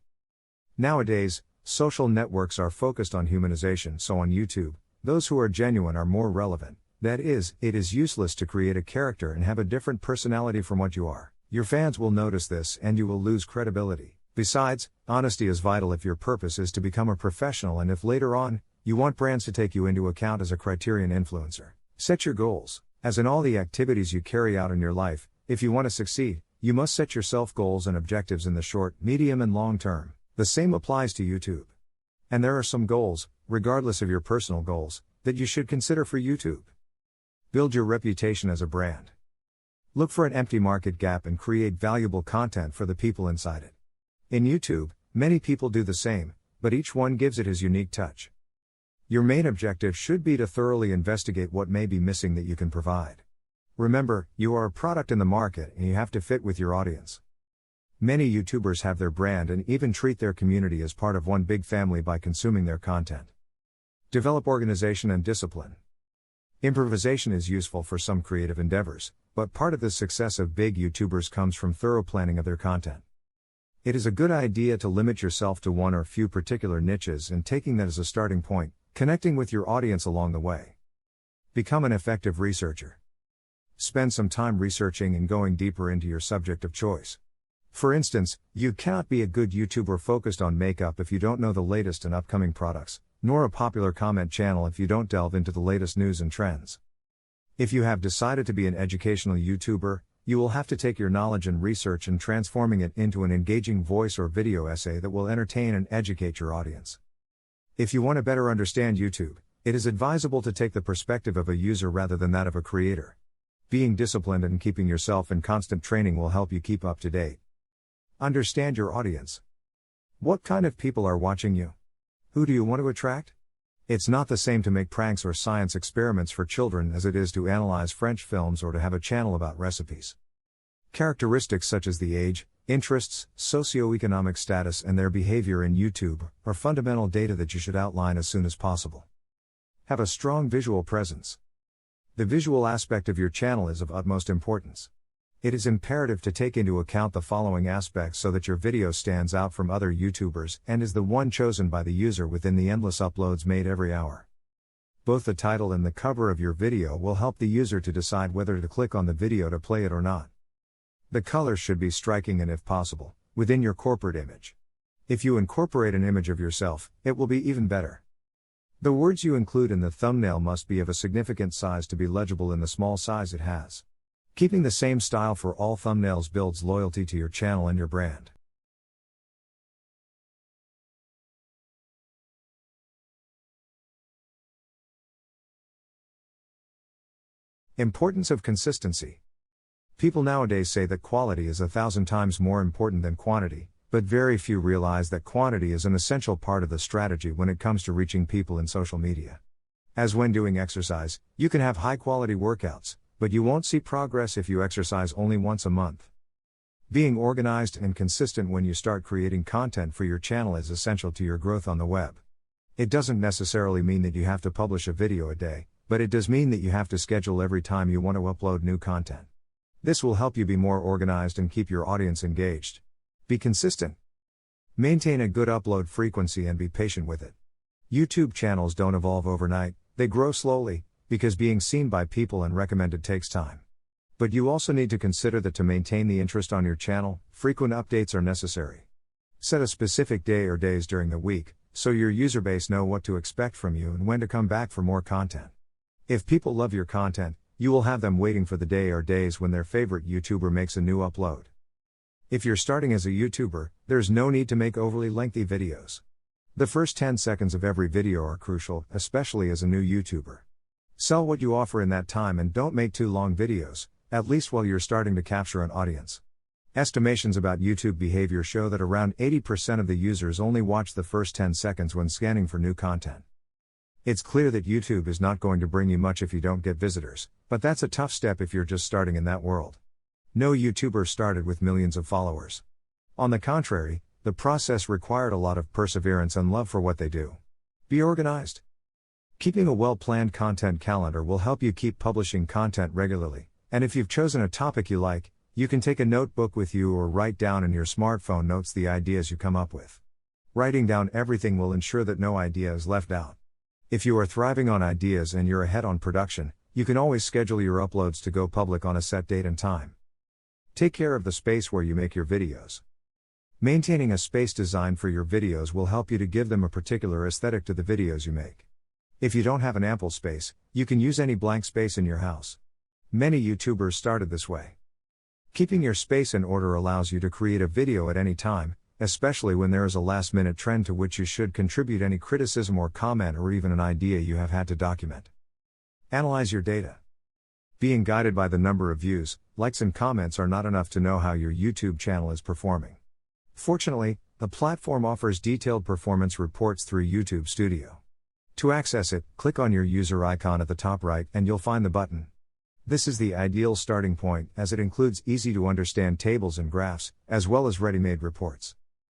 Nowadays, social networks are focused on humanization, so on YouTube, those who are genuine are more relevant. That is, it is useless to create a character and have a different personality from what you are. Your fans will notice this and you will lose credibility. Besides, honesty is vital if your purpose is to become a professional and if later on, you want brands to take you into account as a criterion influencer. Set your goals. As in all the activities you carry out in your life, if you want to succeed, you must set yourself goals and objectives in the short, medium and long term. The same applies to YouTube. And there are some goals, regardless of your personal goals, that you should consider for YouTube. Build your reputation as a brand. Look for an empty market gap and create valuable content for the people inside it. In YouTube, many people do the same, but each one gives it his unique touch. Your main objective should be to thoroughly investigate what may be missing that you can provide. Remember, you are a product in the market and you have to fit with your audience. Many YouTubers have their brand and even treat their community as part of one big family by consuming their content. Develop organization and discipline. Improvisation is useful for some creative endeavors, but part of the success of big YouTubers comes from thorough planning of their content. It is a good idea to limit yourself to one or few particular niches and taking that as a starting point, connecting with your audience along the way. Become an effective researcher. Spend some time researching and going deeper into your subject of choice. For instance, you cannot be a good YouTuber focused on makeup if you don't know the latest and upcoming products, nor a popular comment channel if you don't delve into the latest news and trends. If you have decided to be an educational YouTuber, you will have to take your knowledge and research and transforming it into an engaging voice or video essay that will entertain and educate your audience. If you want to better understand YouTube, it is advisable to take the perspective of a user rather than that of a creator. Being disciplined and keeping yourself in constant training will help you keep up to date. Understand your audience. What kind of people are watching you? Who do you want to attract? It's not the same to make pranks or science experiments for children as it is to analyze French films or to have a channel about recipes. Characteristics such as the age, interests, socioeconomic status and their behavior in YouTube are fundamental data that you should outline as soon as possible. Have a strong visual presence. The visual aspect of your channel is of utmost importance. It is imperative to take into account the following aspects so that your video stands out from other YouTubers and is the one chosen by the user within the endless uploads made every hour. Both the title and the cover of your video will help the user to decide whether to click on the video to play it or not. The colors should be striking and, if possible, within your corporate image. If you incorporate an image of yourself, it will be even better. The words you include in the thumbnail must be of a significant size to be legible in the small size it has. Keeping the same style for all thumbnails builds loyalty to your channel and your brand. Importance of consistency. People nowadays say that quality is 1,000 times more important than quantity, but very few realize that quantity is an essential part of the strategy when it comes to reaching people in social media. As when doing exercise, you can have high quality workouts, but you won't see progress if you exercise only once a month. Being organized and consistent when you start creating content for your channel is essential to your growth on the web. It doesn't necessarily mean that you have to publish a video a day, but it does mean that you have to schedule every time you want to upload new content. This will help you be more organized and keep your audience engaged. Be consistent. Maintain a good upload frequency and be patient with it. YouTube channels don't evolve overnight, they grow slowly, because being seen by people and recommended takes time. But you also need to consider that to maintain the interest on your channel, frequent updates are necessary. Set a specific day or days during the week, so your user base know what to expect from you and when to come back for more content. If people love your content, you will have them waiting for the day or days when their favorite YouTuber makes a new upload. If you're starting as a YouTuber, there's no need to make overly lengthy videos. The first 10 seconds of every video are crucial, especially as a new YouTuber. Sell what you offer in that time and don't make too long videos, at least while you're starting to capture an audience. Estimations about YouTube behavior show that around 80% of the users only watch the first 10 seconds when scanning for new content. It's clear that YouTube is not going to bring you much if you don't get visitors, but that's a tough step if you're just starting in that world. No YouTuber started with millions of followers. On the contrary, the process required a lot of perseverance and love for what they do. Be organized. Keeping a well-planned content calendar will help you keep publishing content regularly, and if you've chosen a topic you like, you can take a notebook with you or write down in your smartphone notes the ideas you come up with. Writing down everything will ensure that no idea is left out. If you are thriving on ideas and you're ahead on production, you can always schedule your uploads to go public on a set date and time. Take care of the space where you make your videos. Maintaining a space designed for your videos will help you to give them a particular aesthetic to the videos you make. If you don't have an ample space, you can use any blank space in your house. Many YouTubers started this way. Keeping your space in order allows you to create a video at any time, especially when there is a last-minute trend to which you should contribute any criticism or comment or even an idea you have had to document. Analyze your data. Being guided by the number of views, likes and comments are not enough to know how your YouTube channel is performing. Fortunately, the platform offers detailed performance reports through YouTube Studio. To access it, click on your user icon at the top right and you'll find the button. This is the ideal starting point as it includes easy-to-understand tables and graphs, as well as ready-made reports.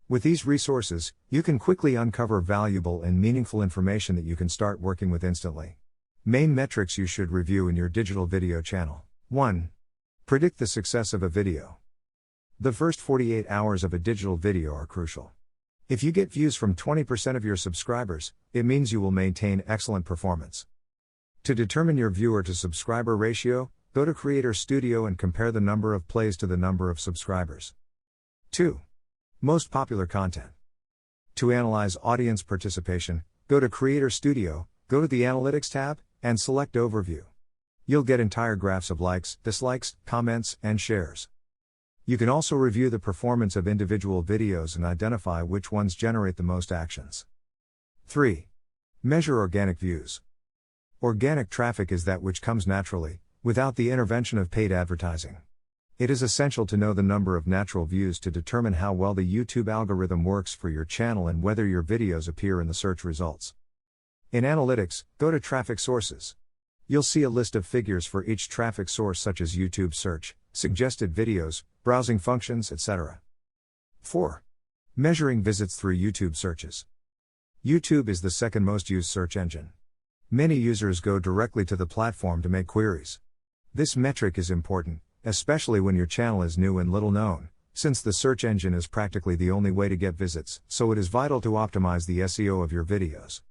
With these resources, you can quickly uncover valuable and meaningful information that you can start working with instantly. Main metrics you should review in your digital video channel. 1. Predict the success of a video. The first 48 hours of a digital video are crucial. If you get views from 20% of your subscribers, it means you will maintain excellent performance. To determine your viewer to subscriber ratio, go to Creator Studio and compare the number of plays to the number of subscribers. 2. Most popular content. To analyze audience participation, go to Creator Studio, go to the Analytics tab, and select Overview. You'll get entire graphs of likes, dislikes, comments, and shares. You can also review the performance of individual videos and identify which ones generate the most actions. 3. Measure organic views. Organic traffic is that which comes naturally, without the intervention of paid advertising. It is essential to know the number of natural views to determine how well the YouTube algorithm works for your channel and whether your videos appear in the search results. In Analytics, go to Traffic Sources. You'll see a list of figures for each traffic source such as YouTube search, suggested videos, browsing functions, etc. 4. Measuring visits through YouTube searches. YouTube is the second most used search engine. Many users go directly to the platform to make queries. This metric is important, especially when your channel is new and little known, since the search engine is practically the only way to get visits, so it is vital to optimize the SEO of your videos.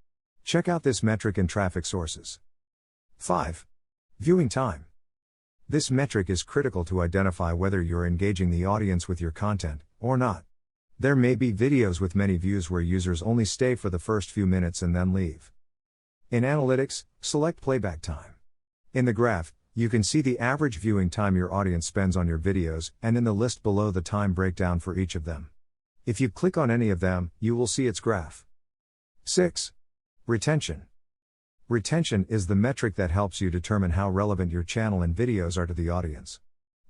Check out this metric in Traffic Sources. 5. Viewing time. This metric is critical to identify whether you're engaging the audience with your content, or not. There may be videos with many views where users only stay for the first few minutes and then leave. In Analytics, select Playback Time. In the graph, you can see the average viewing time your audience spends on your videos, and in the list below the time breakdown for each of them. If you click on any of them, you will see its graph. 6. Retention. Retention is the metric that helps you determine how relevant your channel and videos are to the audience.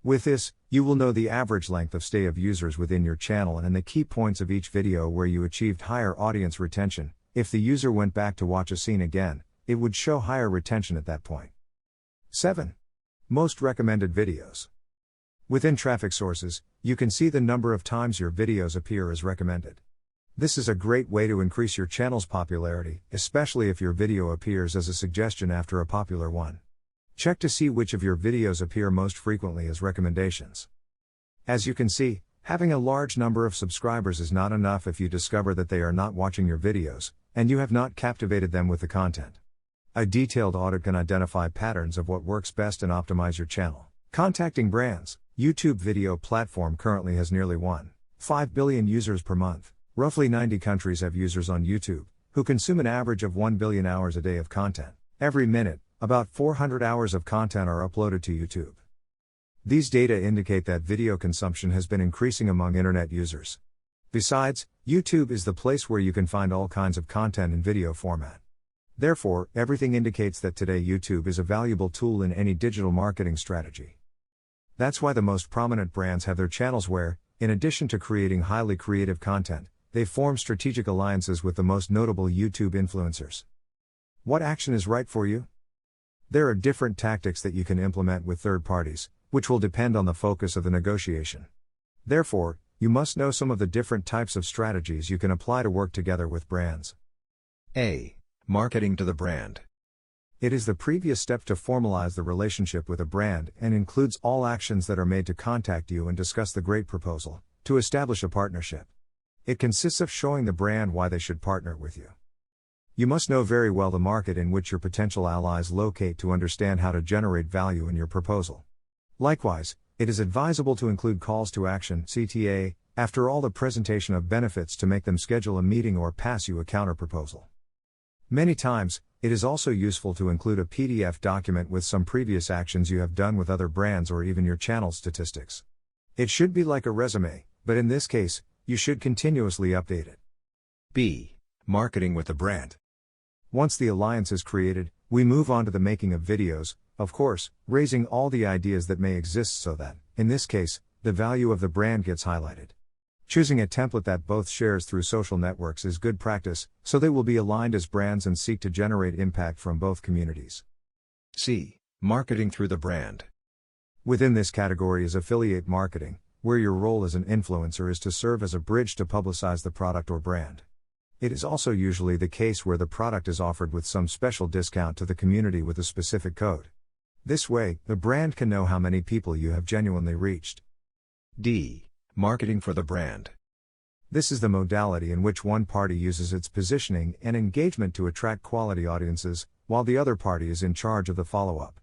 With this, you will know the average length of stay of users within your channel and the key points of each video where you achieved higher audience retention. If the user went back to watch a scene again, it would show higher retention at that point. 7. Most recommended videos. Within traffic sources, you can see the number of times your videos appear as recommended. This is a great way to increase your channel's popularity, especially if your video appears as a suggestion after a popular one. Check to see which of your videos appear most frequently as recommendations. As you can see, having a large number of subscribers is not enough if you discover that they are not watching your videos, and you have not captivated them with the content. A detailed audit can identify patterns of what works best and optimize your channel. Contacting brands. YouTube video platform currently has nearly 1.5 billion users per month. Roughly 90 countries have users on YouTube, who consume an average of 1 billion hours a day of content. Every minute, about 400 hours of content are uploaded to YouTube. These data indicate that video consumption has been increasing among internet users. Besides, YouTube is the place where you can find all kinds of content in video format. Therefore, everything indicates that today YouTube is a valuable tool in any digital marketing strategy. That's why the most prominent brands have their channels where, in addition to creating highly creative content, they form strategic alliances with the most notable YouTube influencers. What action is right for you? There are different tactics that you can implement with third parties, which will depend on the focus of the negotiation. Therefore, you must know some of the different types of strategies you can apply to work together with brands. A. Marketing to the brand. It is the previous step to formalize the relationship with a brand and includes all actions that are made to contact you and discuss the great proposal to establish a partnership. It consists of showing the brand why they should partner with you. You must know very well the market in which your potential allies locate to understand how to generate value in your proposal. Likewise, it is advisable to include calls to action (CTA) after all the presentation of benefits to make them schedule a meeting or pass you a counterproposal. Many times, it is also useful to include a PDF document with some previous actions you have done with other brands or even your channel statistics. It should be like a resume, but in this case, you should continuously update it. B. Marketing with the brand. Once the alliance is created, we move on to the making of videos, of course, raising all the ideas that may exist so that, in this case, the value of the brand gets highlighted. Choosing a template that both shares through social networks is good practice, so they will be aligned as brands and seek to generate impact from both communities. C. Marketing through the brand. Within this category is affiliate marketing, where your role as an influencer is to serve as a bridge to publicize the product or brand. It is also usually the case where the product is offered with some special discount to the community with a specific code. This way, the brand can know how many people you have genuinely reached. D. Marketing for the brand. This is the modality in which one party uses its positioning and engagement to attract quality audiences, while the other party is in charge of the follow-up.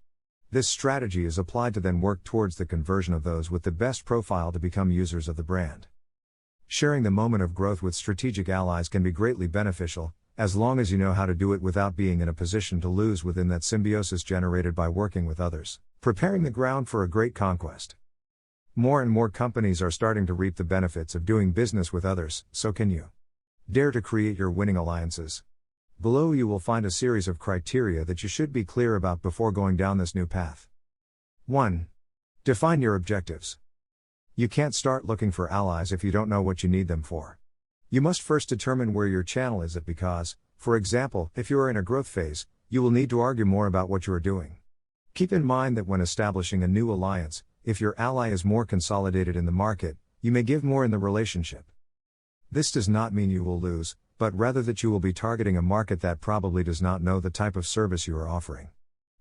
This strategy is applied to then work towards the conversion of those with the best profile to become users of the brand. Sharing the moment of growth with strategic allies can be greatly beneficial, as long as you know how to do it without being in a position to lose within that symbiosis generated by working with others, preparing the ground for a great conquest. More and more companies are starting to reap the benefits of doing business with others, so can you. Dare to create your winning alliances. Below you will find a series of criteria that you should be clear about before going down this new path. 1. Define your objectives. You can't start looking for allies if you don't know what you need them for. You must first determine where your channel is at because, for example, if you are in a growth phase, you will need to argue more about what you are doing. Keep in mind that when establishing a new alliance, if your ally is more consolidated in the market, you may give more in the relationship. This does not mean you will lose, but rather that you will be targeting a market that probably does not know the type of service you are offering.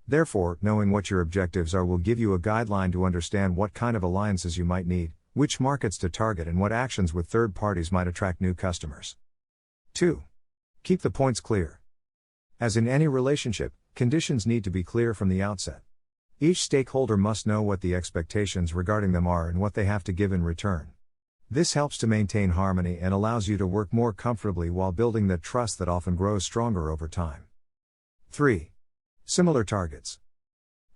Therefore, knowing what your objectives are will give you a guideline to understand what kind of alliances you might need, which markets to target and what actions with third parties might attract new customers. 2. Keep the points clear. As in any relationship, conditions need to be clear from the outset. Each stakeholder must know what the expectations regarding them are and what they have to give in return. This helps to maintain harmony and allows you to work more comfortably while building the trust that often grows stronger over time. 3. Similar targets.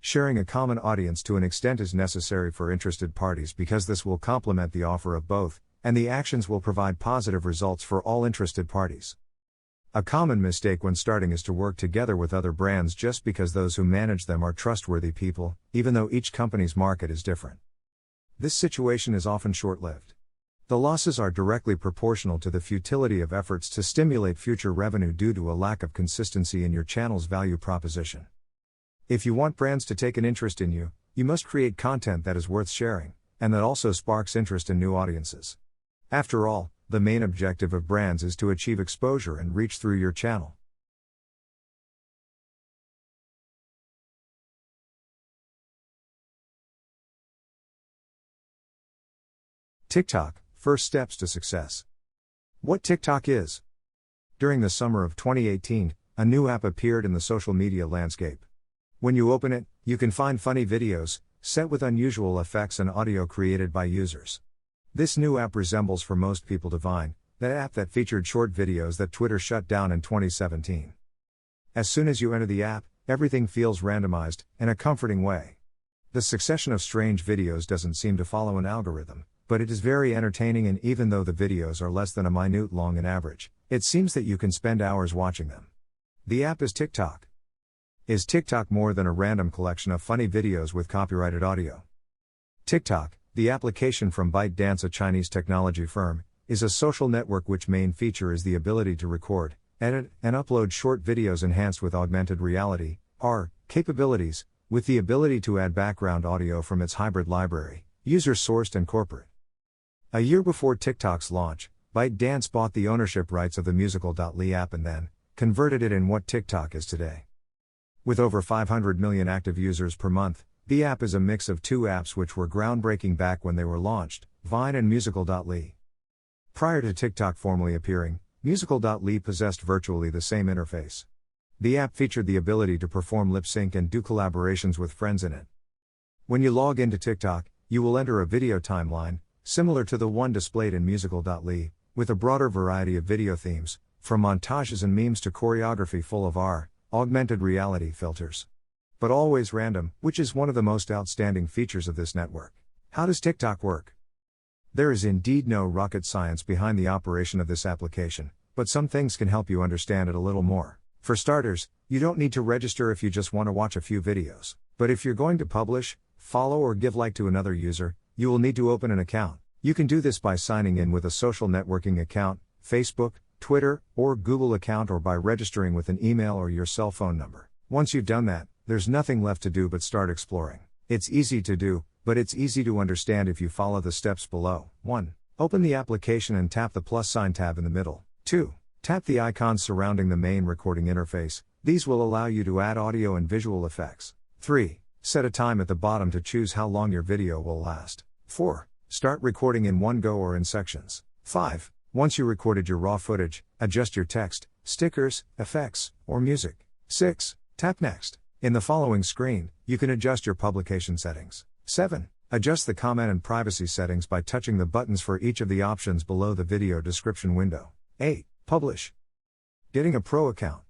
Sharing a common audience to an extent is necessary for interested parties because this will complement the offer of both, and the actions will provide positive results for all interested parties. A common mistake when starting is to work together with other brands just because those who manage them are trustworthy people, even though each company's market is different. This situation is often short-lived. The losses are directly proportional to the futility of efforts to stimulate future revenue due to a lack of consistency in your channel's value proposition. If you want brands to take an interest in you, you must create content that is worth sharing, and that also sparks interest in new audiences. After all, the main objective of brands is to achieve exposure and reach through your channel. TikTok, first steps to success. What TikTok is? During the summer of 2018, a new app appeared in the social media landscape. When you open it, you can find funny videos, set with unusual effects and audio created by users. This new app resembles for most people to Vine, the app that featured short videos that Twitter shut down in 2017. As soon as you enter the app, everything feels randomized, in a comforting way. The succession of strange videos doesn't seem to follow an algorithm, but it is very entertaining, and even though the videos are less than a minute long in average, it seems that you can spend hours watching them. The app is TikTok. Is TikTok more than a random collection of funny videos with copyrighted audio? TikTok, the application from ByteDance, a Chinese technology firm, is a social network which main feature is the ability to record, edit, and upload short videos enhanced with augmented reality, AR, capabilities, with the ability to add background audio from its hybrid library, user-sourced and corporate. A year before TikTok's launch, ByteDance bought the ownership rights of the Musical.ly app and then converted it in what TikTok is today. With over 500 million active users per month, the app is a mix of two apps which were groundbreaking back when they were launched, Vine and Musical.ly. Prior to TikTok formally appearing, Musical.ly possessed virtually the same interface. The app featured the ability to perform lip sync and do collaborations with friends in it. When you log into TikTok, you will enter a video timeline, similar to the one displayed in Musical.ly, with a broader variety of video themes, from montages and memes to choreography full of AR, augmented reality filters. But always random, which is one of the most outstanding features of this network. How does TikTok work? There is indeed no rocket science behind the operation of this application, but some things can help you understand it a little more. For starters, you don't need to register if you just want to watch a few videos. But if you're going to publish, follow or give like to another user, you will need to open an account. You can do this by signing in with a social networking account, Facebook, Twitter, or Google account, or by registering with an email or your cell phone number. Once you've done that, there's nothing left to do but start exploring. It's easy to do, but it's easy to understand if you follow the steps below. 1. Open the application and tap the plus sign tab in the middle. 2. Tap the icons surrounding the main recording interface. These will allow you to add audio and visual effects. 3. Set a time at the bottom to choose how long your video will last. 4. Start recording in one go or in sections. 5. Once you recorded your raw footage, adjust your text, stickers, effects, or music. 6. Tap Next. In the following screen, you can adjust your publication settings. 7. Adjust the comment and privacy settings by touching the buttons for each of the options below the video description window. 8. Publish. Getting a pro account.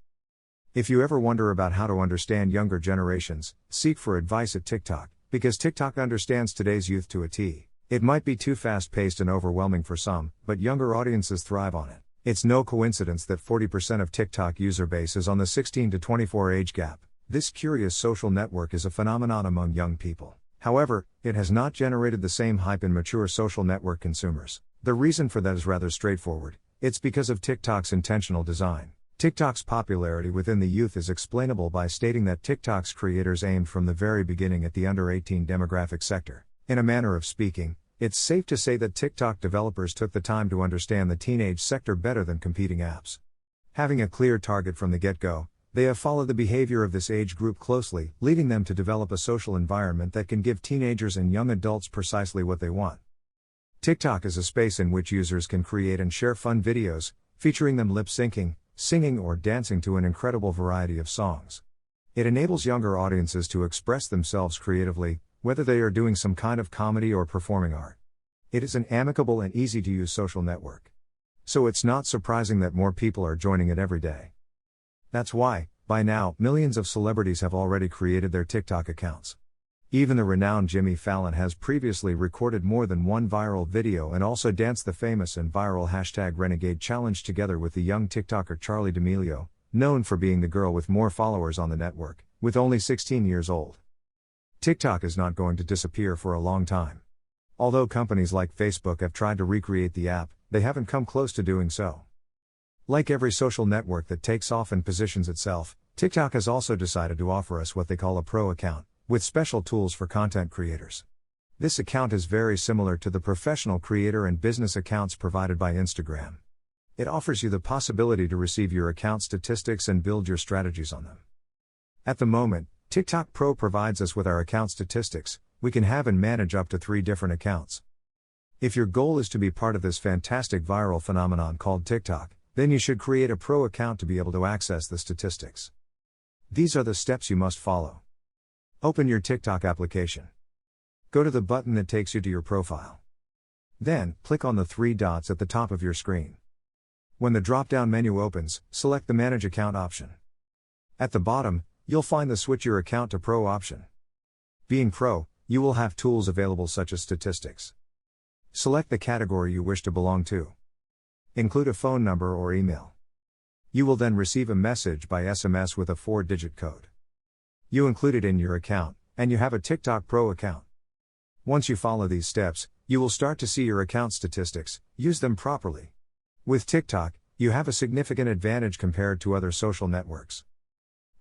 If you ever wonder about how to understand younger generations, seek for advice at TikTok, because TikTok understands today's youth to a T. It might be too fast-paced and overwhelming for some, but younger audiences thrive on it. It's no coincidence that 40% of TikTok user base is on the 16 to 24 age gap. This curious social network is a phenomenon among young people. However, it has not generated the same hype in mature social network consumers. The reason for that is rather straightforward. It's because of TikTok's intentional design. TikTok's popularity within the youth is explainable by stating that TikTok's creators aimed from the very beginning at the under 18 demographic sector. In a manner of speaking, it's safe to say that TikTok developers took the time to understand the teenage sector better than competing apps. Having a clear target from the get-go, they have followed the behavior of this age group closely, leading them to develop a social environment that can give teenagers and young adults precisely what they want. TikTok is a space in which users can create and share fun videos, featuring them lip-syncing, singing or dancing to an incredible variety of songs. It enables younger audiences to express themselves creatively, whether they are doing some kind of comedy or performing art. It is an amicable and easy-to-use social network. So it's not surprising that more people are joining it every day. That's why, by now, millions of celebrities have already created their TikTok accounts. Even the renowned Jimmy Fallon has previously recorded more than one viral video and also danced the famous and viral #Renegade challenge together with the young TikToker Charli D'Amelio, known for being the girl with more followers on the network, with only 16 years old. TikTok is not going to disappear for a long time. Although companies like Facebook have tried to recreate the app, they haven't come close to doing so. Like every social network that takes off and positions itself, TikTok has also decided to offer us what they call a pro account, with special tools for content creators. This account is very similar to the professional creator and business accounts provided by Instagram. It offers you the possibility to receive your account statistics and build your strategies on them. At the moment, TikTok Pro provides us with our account statistics. We can have and manage up to 3 different accounts. If your goal is to be part of this fantastic viral phenomenon called TikTok, then you should create a pro account to be able to access the statistics. These are the steps you must follow. Open your TikTok application. Go to the button that takes you to your profile. Then, click on the 3 dots at the top of your screen. When the drop-down menu opens, select the Manage Account option. At the bottom, you'll find the Switch Your Account to Pro option. Being Pro, you will have tools available such as statistics. Select the category you wish to belong to. Include a phone number or email. You will then receive a message by SMS with a 4-digit code. You include it in your account, and you have a TikTok Pro account. Once you follow these steps, you will start to see your account statistics. Use them properly. With TikTok, you have a significant advantage compared to other social networks.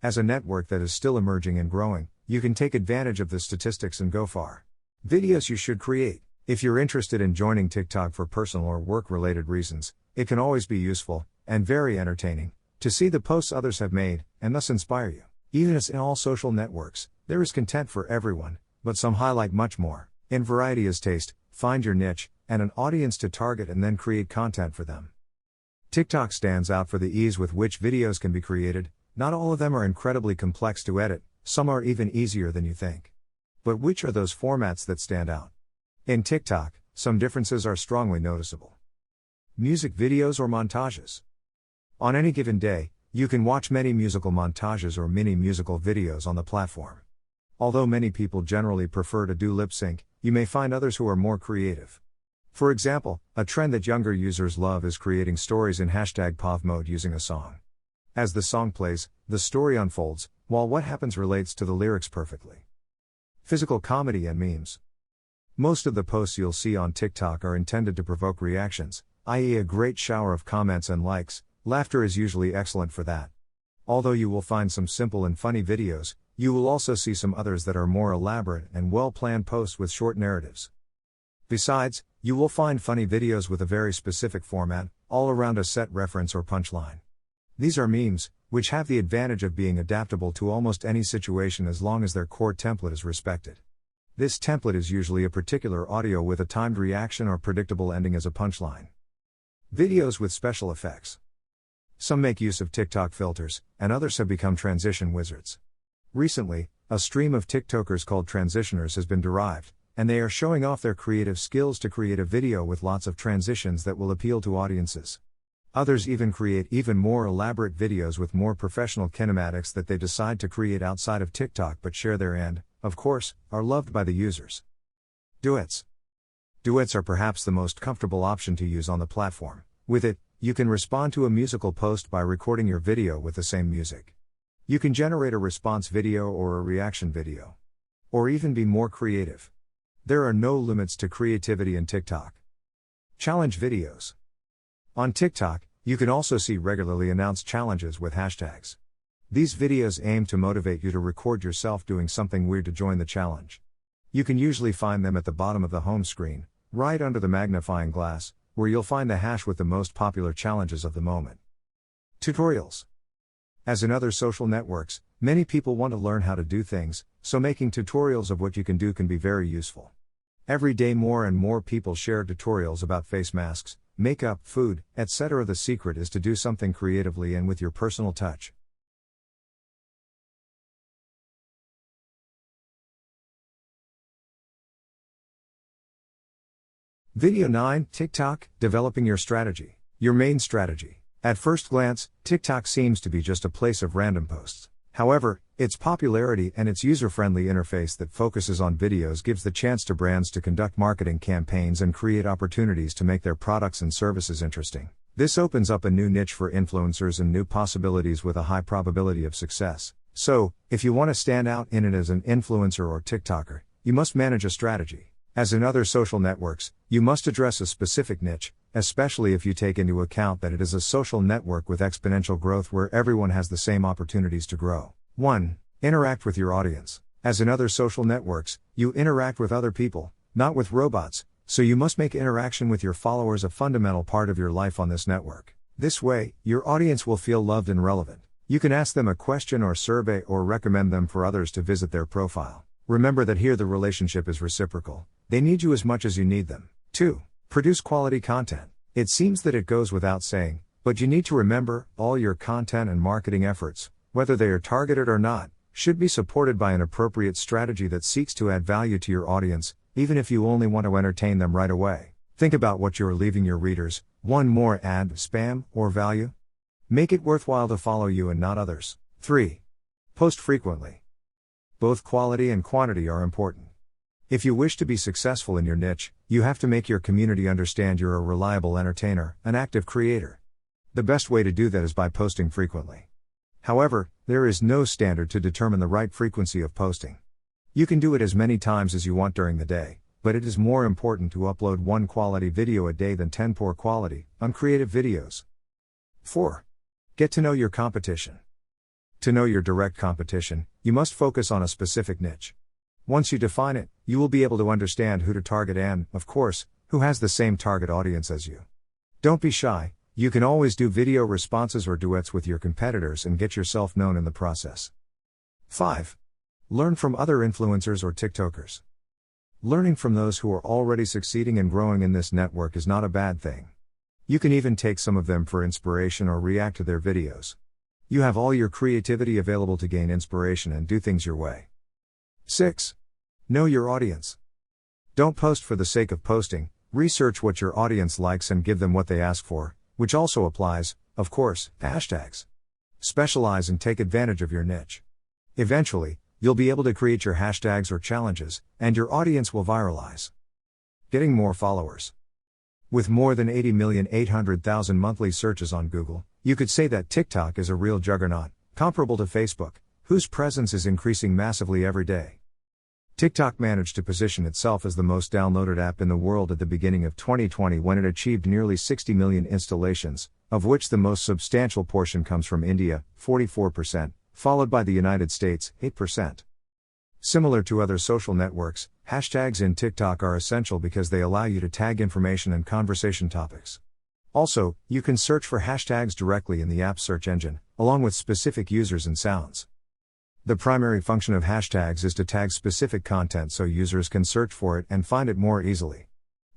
As a network that is still emerging and growing, you can take advantage of the statistics and go far. Videos you should create. If you're interested in joining TikTok for personal or work-related reasons, it can always be useful, and very entertaining, to see the posts others have made, and thus inspire you. Even as in all social networks, there is content for everyone, but some highlight much more. In variety is taste, find your niche, and an audience to target and then create content for them. TikTok stands out for the ease with which videos can be created. Not all of them are incredibly complex to edit, some are even easier than you think. But which are those formats that stand out? In TikTok, some differences are strongly noticeable. Music videos or montages. On any given day, you can watch many musical montages or mini musical videos on the platform. Although many people generally prefer to do lip sync, you may find others who are more creative. For example, a trend that younger users love is creating stories in #POV mode using a song. As the song plays, the story unfolds, while what happens relates to the lyrics perfectly. Physical comedy and memes. Most of the posts you'll see on TikTok are intended to provoke reactions, i.e. a great shower of comments and likes. Laughter is usually excellent for that. Although you will find some simple and funny videos, you will also see some others that are more elaborate and well-planned posts with short narratives. Besides, you will find funny videos with a very specific format, all around a set reference or punchline. These are memes, which have the advantage of being adaptable to almost any situation as long as their core template is respected. This template is usually a particular audio with a timed reaction or predictable ending as a punchline. Videos with special effects. Some make use of TikTok filters, and others have become transition wizards. Recently, a stream of TikTokers called transitioners has been derived, and they are showing off their creative skills to create a video with lots of transitions that will appeal to audiences. Others even create even more elaborate videos with more professional kinematics that they decide to create outside of TikTok but share there and, of course, are loved by the users. Duets. Duets are perhaps the most comfortable option to use on the platform. With it, you can respond to a musical post by recording your video with the same music. You can generate a response video or a reaction video. Or even be more creative. There are no limits to creativity in TikTok. Challenge videos. On TikTok, you can also see regularly announced challenges with hashtags. These videos aim to motivate you to record yourself doing something weird to join the challenge. You can usually find them at the bottom of the home screen, right under the magnifying glass, where you'll find the hash with the most popular challenges of the moment. Tutorials. As in other social networks, many people want to learn how to do things, so making tutorials of what you can do can be very useful. Every day more and more people share tutorials about face masks, makeup, food, etc. The secret is to do something creatively and with your personal touch. Video 9, TikTok, developing your strategy. Your main strategy. At first glance, TikTok seems to be just a place of random posts. However, its popularity and its user-friendly interface that focuses on videos gives the chance to brands to conduct marketing campaigns and create opportunities to make their products and services interesting. This opens up a new niche for influencers and new possibilities with a high probability of success. So, if you want to stand out in it as an influencer or TikToker, you must manage a strategy. As in other social networks, you must address a specific niche, especially if you take into account that it is a social network with exponential growth where everyone has the same opportunities to grow. 1. Interact with your audience. As in other social networks, you interact with other people, not with robots, so you must make interaction with your followers a fundamental part of your life on this network. This way, your audience will feel loved and relevant. You can ask them a question or survey or recommend them for others to visit their profile. Remember that here the relationship is reciprocal. They need you as much as you need them. 2. Produce quality content. It seems that it goes without saying, but you need to remember, all your content and marketing efforts, whether they are targeted or not, should be supported by an appropriate strategy that seeks to add value to your audience, even if you only want to entertain them right away. Think about what you are leaving your readers: one more ad, spam, or value? Make it worthwhile to follow you and not others. 3. Post frequently. Both quality and quantity are important. If you wish to be successful in your niche, you have to make your community understand you're a reliable entertainer, an active creator. The best way to do that is by posting frequently. However, there is no standard to determine the right frequency of posting. You can do it as many times as you want during the day, but it is more important to upload one quality video a day than 10 poor quality, uncreative videos. 4. Get to know your competition. To know your direct competition, you must focus on a specific niche. Once you define it, you will be able to understand who to target and, of course, who has the same target audience as you. Don't be shy, you can always do video responses or duets with your competitors and get yourself known in the process. 5. Learn from other influencers or TikTokers. Learning from those who are already succeeding and growing in this network is not a bad thing. You can even take some of them for inspiration or react to their videos. You have all your creativity available to gain inspiration and do things your way. 6. Know your audience. Don't post for the sake of posting, research what your audience likes and give them what they ask for, which also applies, of course, to hashtags. Specialize and take advantage of your niche. Eventually, you'll be able to create your hashtags or challenges, and your audience will viralize. Getting more followers. With more than 80,800,000 monthly searches on Google, you could say that TikTok is a real juggernaut, comparable to Facebook, whose presence is increasing massively every day. TikTok managed to position itself as the most downloaded app in the world at the beginning of 2020 when it achieved nearly 60 million installations, of which the most substantial portion comes from India, 44%, followed by the United States, 8%. Similar to other social networks, hashtags in TikTok are essential because they allow you to tag information and conversation topics. Also, you can search for hashtags directly in the app's search engine, along with specific users and sounds. The primary function of hashtags is to tag specific content so users can search for it and find it more easily.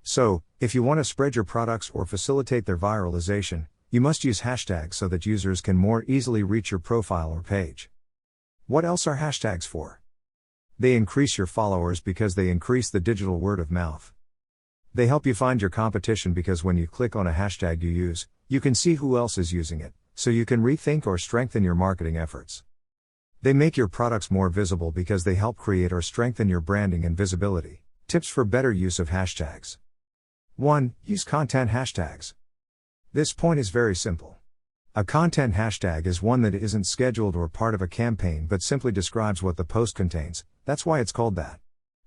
So, if you want to spread your products or facilitate their viralization, you must use hashtags so that users can more easily reach your profile or page. What else are hashtags for? They increase your followers because they increase the digital word of mouth. They help you find your competition because when you click on a hashtag you use, you can see who else is using it, so you can rethink or strengthen your marketing efforts. They make your products more visible because they help create or strengthen your branding and visibility. Tips for better use of hashtags. 1. Use content hashtags. This point is very simple. A content hashtag is one that isn't scheduled or part of a campaign but simply describes what the post contains, that's why it's called that.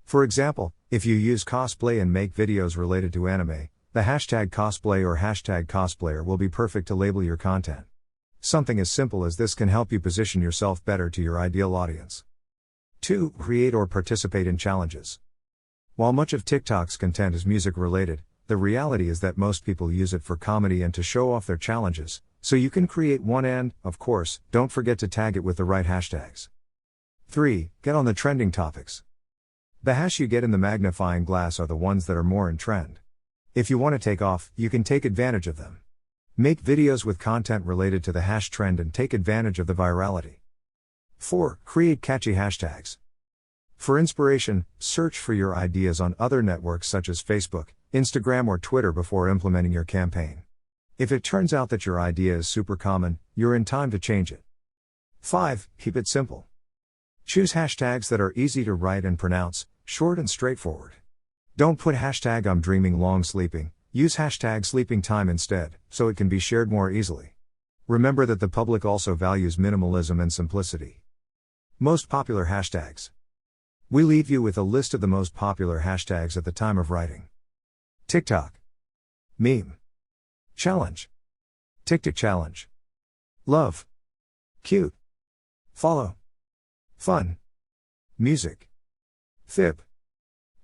For example, if you use cosplay and make videos related to anime, the hashtag cosplay or hashtag cosplayer will be perfect to label your content. Something as simple as this can help you position yourself better to your ideal audience. 2. Create or participate in challenges. While much of TikTok's content is music related, the reality is that most people use it for comedy and to show off their challenges, so you can create one and, of course, don't forget to tag it with the right hashtags. 3. Get on the trending topics. The hash you get in the magnifying glass are the ones that are more in trend. If you want to take off, you can take advantage of them. Make videos with content related to the hash trend and take advantage of the virality. 4. Create catchy hashtags. For inspiration, search for your ideas on other networks such as Facebook, Instagram or Twitter before implementing your campaign. If it turns out that your idea is super common, you're in time to change it. 5. Keep it simple. Choose hashtags that are easy to write and pronounce, short and straightforward. Don't put hashtag I'm dreaming long sleeping, use hashtag sleeping time instead, so it can be shared more easily. Remember that the public also values minimalism and simplicity. Most popular hashtags. We leave you with a list of the most popular hashtags at the time of writing. TikTok. Meme. Challenge. TikTok challenge. Love. Cute. Follow. Fun. Music. Fib.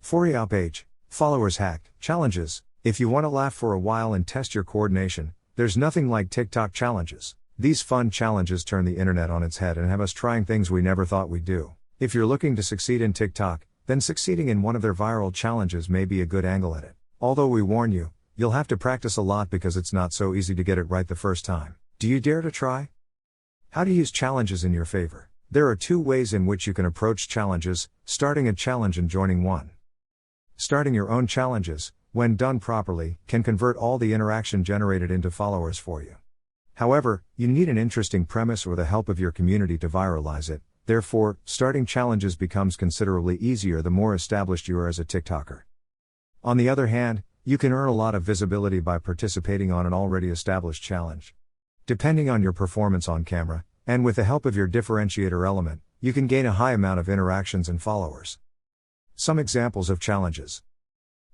For you page. Followers hacked. Challenges. If you want to laugh for a while and test your coordination, there's nothing like TikTok challenges. These fun challenges turn the internet on its head and have us trying things we never thought we'd do. If you're looking to succeed in TikTok, then succeeding in one of their viral challenges may be a good angle at it. Although we warn you, you'll have to practice a lot because it's not so easy to get it right the first time. Do you dare to try? How to use challenges in your favor. There are 2 ways in which you can approach challenges: starting a challenge and joining one. Starting your own challenges, when done properly, can convert all the interaction generated into followers for you. However, you need an interesting premise or the help of your community to viralize it. Therefore, starting challenges becomes considerably easier the more established you are as a TikToker. On the other hand, you can earn a lot of visibility by participating on an already established challenge. Depending on your performance on camera, and with the help of your differentiator element, you can gain a high amount of interactions and followers. Some examples of challenges.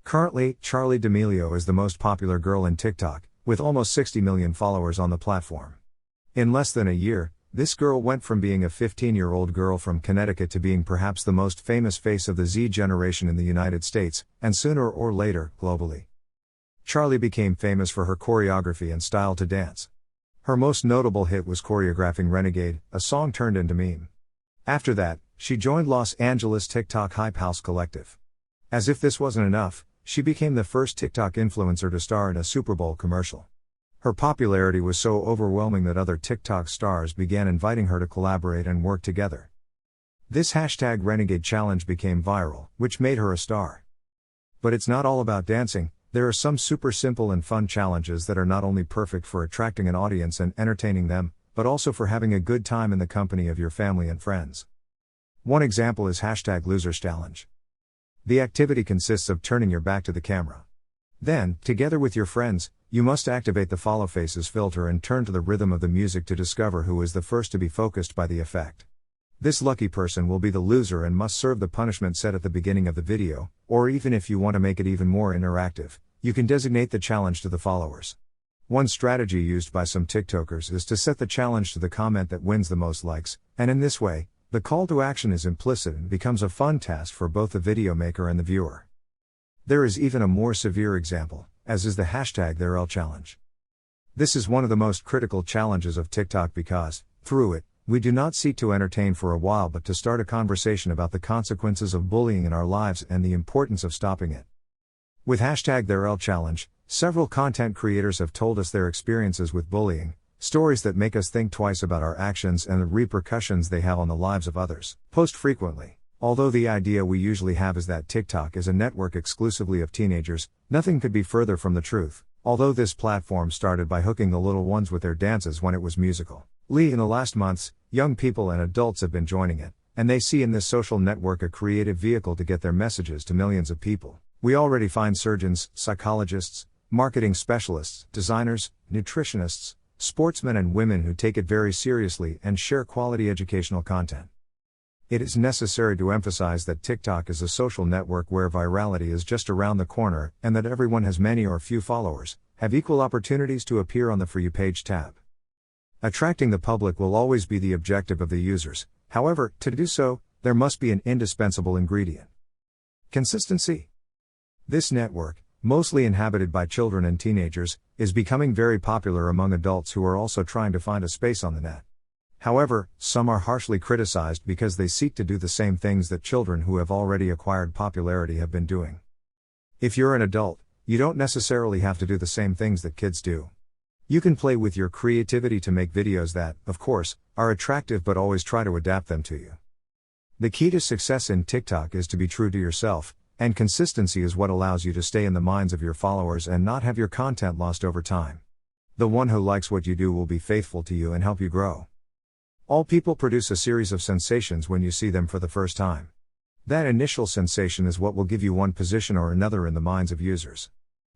Currently, Charli D'Amelio is the most popular girl in TikTok, with almost 60 million followers on the platform. In less than a year, this girl went from being a 15-year-old girl from Connecticut to being perhaps the most famous face of the Z generation in the United States, and sooner or later, globally. Charli became famous for her choreography and style to dance. Her most notable hit was choreographing Renegade, a song turned into meme. After that, she joined Los Angeles TikTok Hype House Collective. As if this wasn't enough, she became the first TikTok influencer to star in a Super Bowl commercial. Her popularity was so overwhelming that other TikTok stars began inviting her to collaborate and work together. This hashtag Renegade challenge became viral, which made her a star. But it's not all about dancing. There are some super simple and fun challenges that are not only perfect for attracting an audience and entertaining them, but also for having a good time in the company of your family and friends. One example is hashtag Losers Challenge. The activity consists of turning your back to the camera. Then, together with your friends, you must activate the follow faces filter and turn to the rhythm of the music to discover who is the first to be focused by the effect. This lucky person will be the loser and must serve the punishment set at the beginning of the video, or even if you want to make it even more interactive, you can designate the challenge to the followers. One strategy used by some TikTokers is to set the challenge to the comment that wins the most likes, and in this way, the call to action is implicit and becomes a fun task for both the video maker and the viewer. There is even a more severe example, as is the hashtag ThereL challenge. This is one of the most critical challenges of TikTok because, through it, we do not seek to entertain for a while but to start a conversation about the consequences of bullying in our lives and the importance of stopping it. With hashtag ThereL challenge, several content creators have told us their experiences with bullying, stories that make us think twice about our actions and the repercussions they have on the lives of others. Post frequently. Although the idea we usually have is that TikTok is a network exclusively of teenagers, nothing could be further from the truth. Although this platform started by hooking the little ones with their dances when it was musical, in the last months, young people and adults have been joining it, and they see in this social network a creative vehicle to get their messages to millions of people. We already find surgeons, psychologists, marketing specialists, designers, nutritionists, sportsmen and women who take it very seriously and share quality educational content. It is necessary to emphasize that TikTok is a social network where virality is just around the corner and that everyone has many or few followers, have equal opportunities to appear on the For You page tab. Attracting the public will always be the objective of the users. However, to do so, there must be an indispensable ingredient: consistency. This network, mostly inhabited by children and teenagers, is becoming very popular among adults who are also trying to find a space on the net. However, some are harshly criticized because they seek to do the same things that children who have already acquired popularity have been doing. If you're an adult, you don't necessarily have to do the same things that kids do. You can play with your creativity to make videos that, of course, are attractive but always try to adapt them to you. The key to success in TikTok is to be true to yourself, and consistency is what allows you to stay in the minds of your followers and not have your content lost over time. The one who likes what you do will be faithful to you and help you grow. All people produce a series of sensations when you see them for the first time. That initial sensation is what will give you one position or another in the minds of users.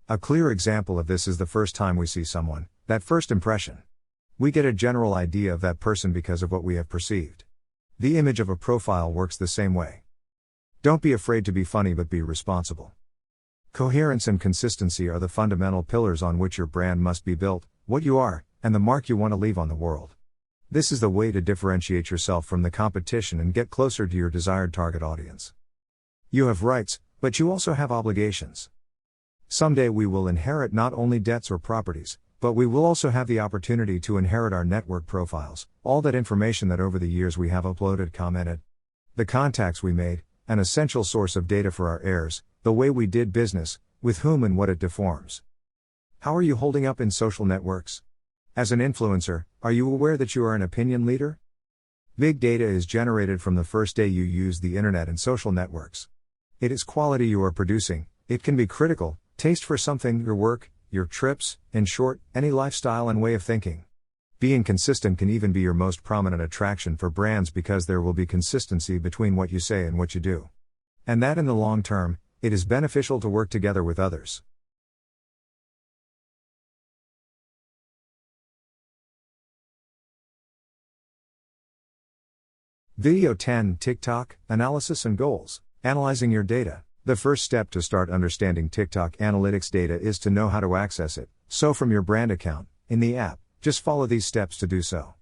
A clear example of this is the first time we see someone, that first impression. We get a general idea of that person because of what we have perceived. The image of a profile works the same way. Don't be afraid to be funny, but be responsible. Coherence and consistency are the fundamental pillars on which your brand must be built, what you are, and the mark you want to leave on the world. This is the way to differentiate yourself from the competition and get closer to your desired target audience. You have rights, but you also have obligations. Someday we will inherit not only debts or properties, but we will also have the opportunity to inherit our network profiles, all that information that over the years we have uploaded, commented. The contacts we made, an essential source of data for our heirs, the way we did business, with whom and what it deforms. How are you holding up in social networks? As an influencer, are you aware that you are an opinion leader? Big data is generated from the first day you use the internet and social networks. It is quality you are producing, it can be critical, taste for something, your work, your trips, in short, any lifestyle and way of thinking. Being consistent can even be your most prominent attraction for brands because there will be consistency between what you say and what you do. And that in the long term, it is beneficial to work together with others. Video 10: TikTok, Analysis and Goals. Analyzing your data. The first step to start understanding TikTok analytics data is to know how to access it, so from your brand account, in the app, just follow these steps to do so.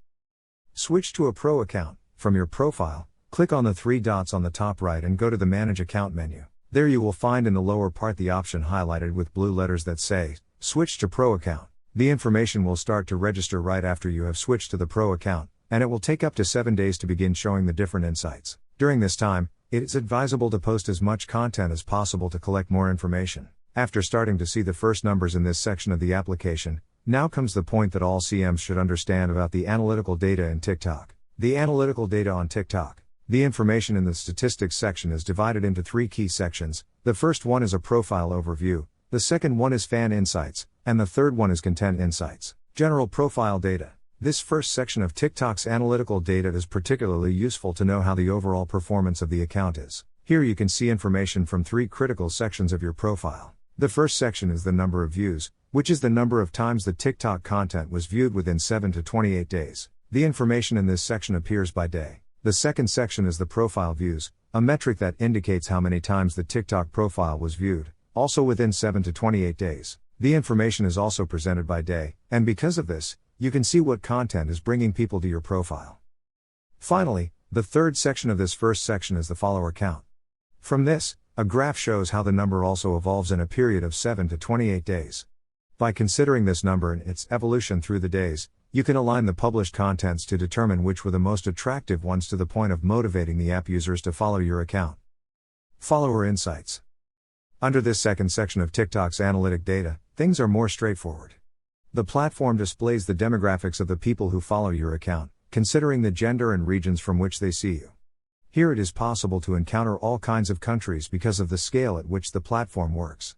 Switch to a pro account. From your profile, click on the three dots on the top right and go to the Manage Account menu. There you will find in the lower part the option highlighted with blue letters that say, Switch to Pro Account. The information will start to register right after you have switched to the Pro account, and it will take up to 7 days to begin showing the different insights. During this time, it is advisable to post as much content as possible to collect more information. After starting to see the first numbers in this section of the application, now comes the point that all CMs should understand about the analytical data in TikTok. The analytical data on TikTok. The information in the statistics section is divided into 3 key sections. The first one is a profile overview, the second one is fan insights, and the third one is content insights. General profile data. This first section of TikTok's analytical data is particularly useful to know how the overall performance of the account is. Here you can see information from 3 critical sections of your profile. The first section is the number of views, which is the number of times the TikTok content was viewed within 7 to 28 days. The information in this section appears by day. The second section is the profile views, a metric that indicates how many times the TikTok profile was viewed, also within 7 to 28 days. The information is also presented by day, and because of this, you can see what content is bringing people to your profile. Finally, the third section of this first section is the follower count. From this, a graph shows how the number also evolves in a period of 7 to 28 days. By considering this number and its evolution through the days, you can align the published contents to determine which were the most attractive ones to the point of motivating the app users to follow your account. Follower insights. Under this second section of TikTok's analytic data, things are more straightforward. The platform displays the demographics of the people who follow your account, considering the gender and regions from which they see you. Here it is possible to encounter all kinds of countries because of the scale at which the platform works.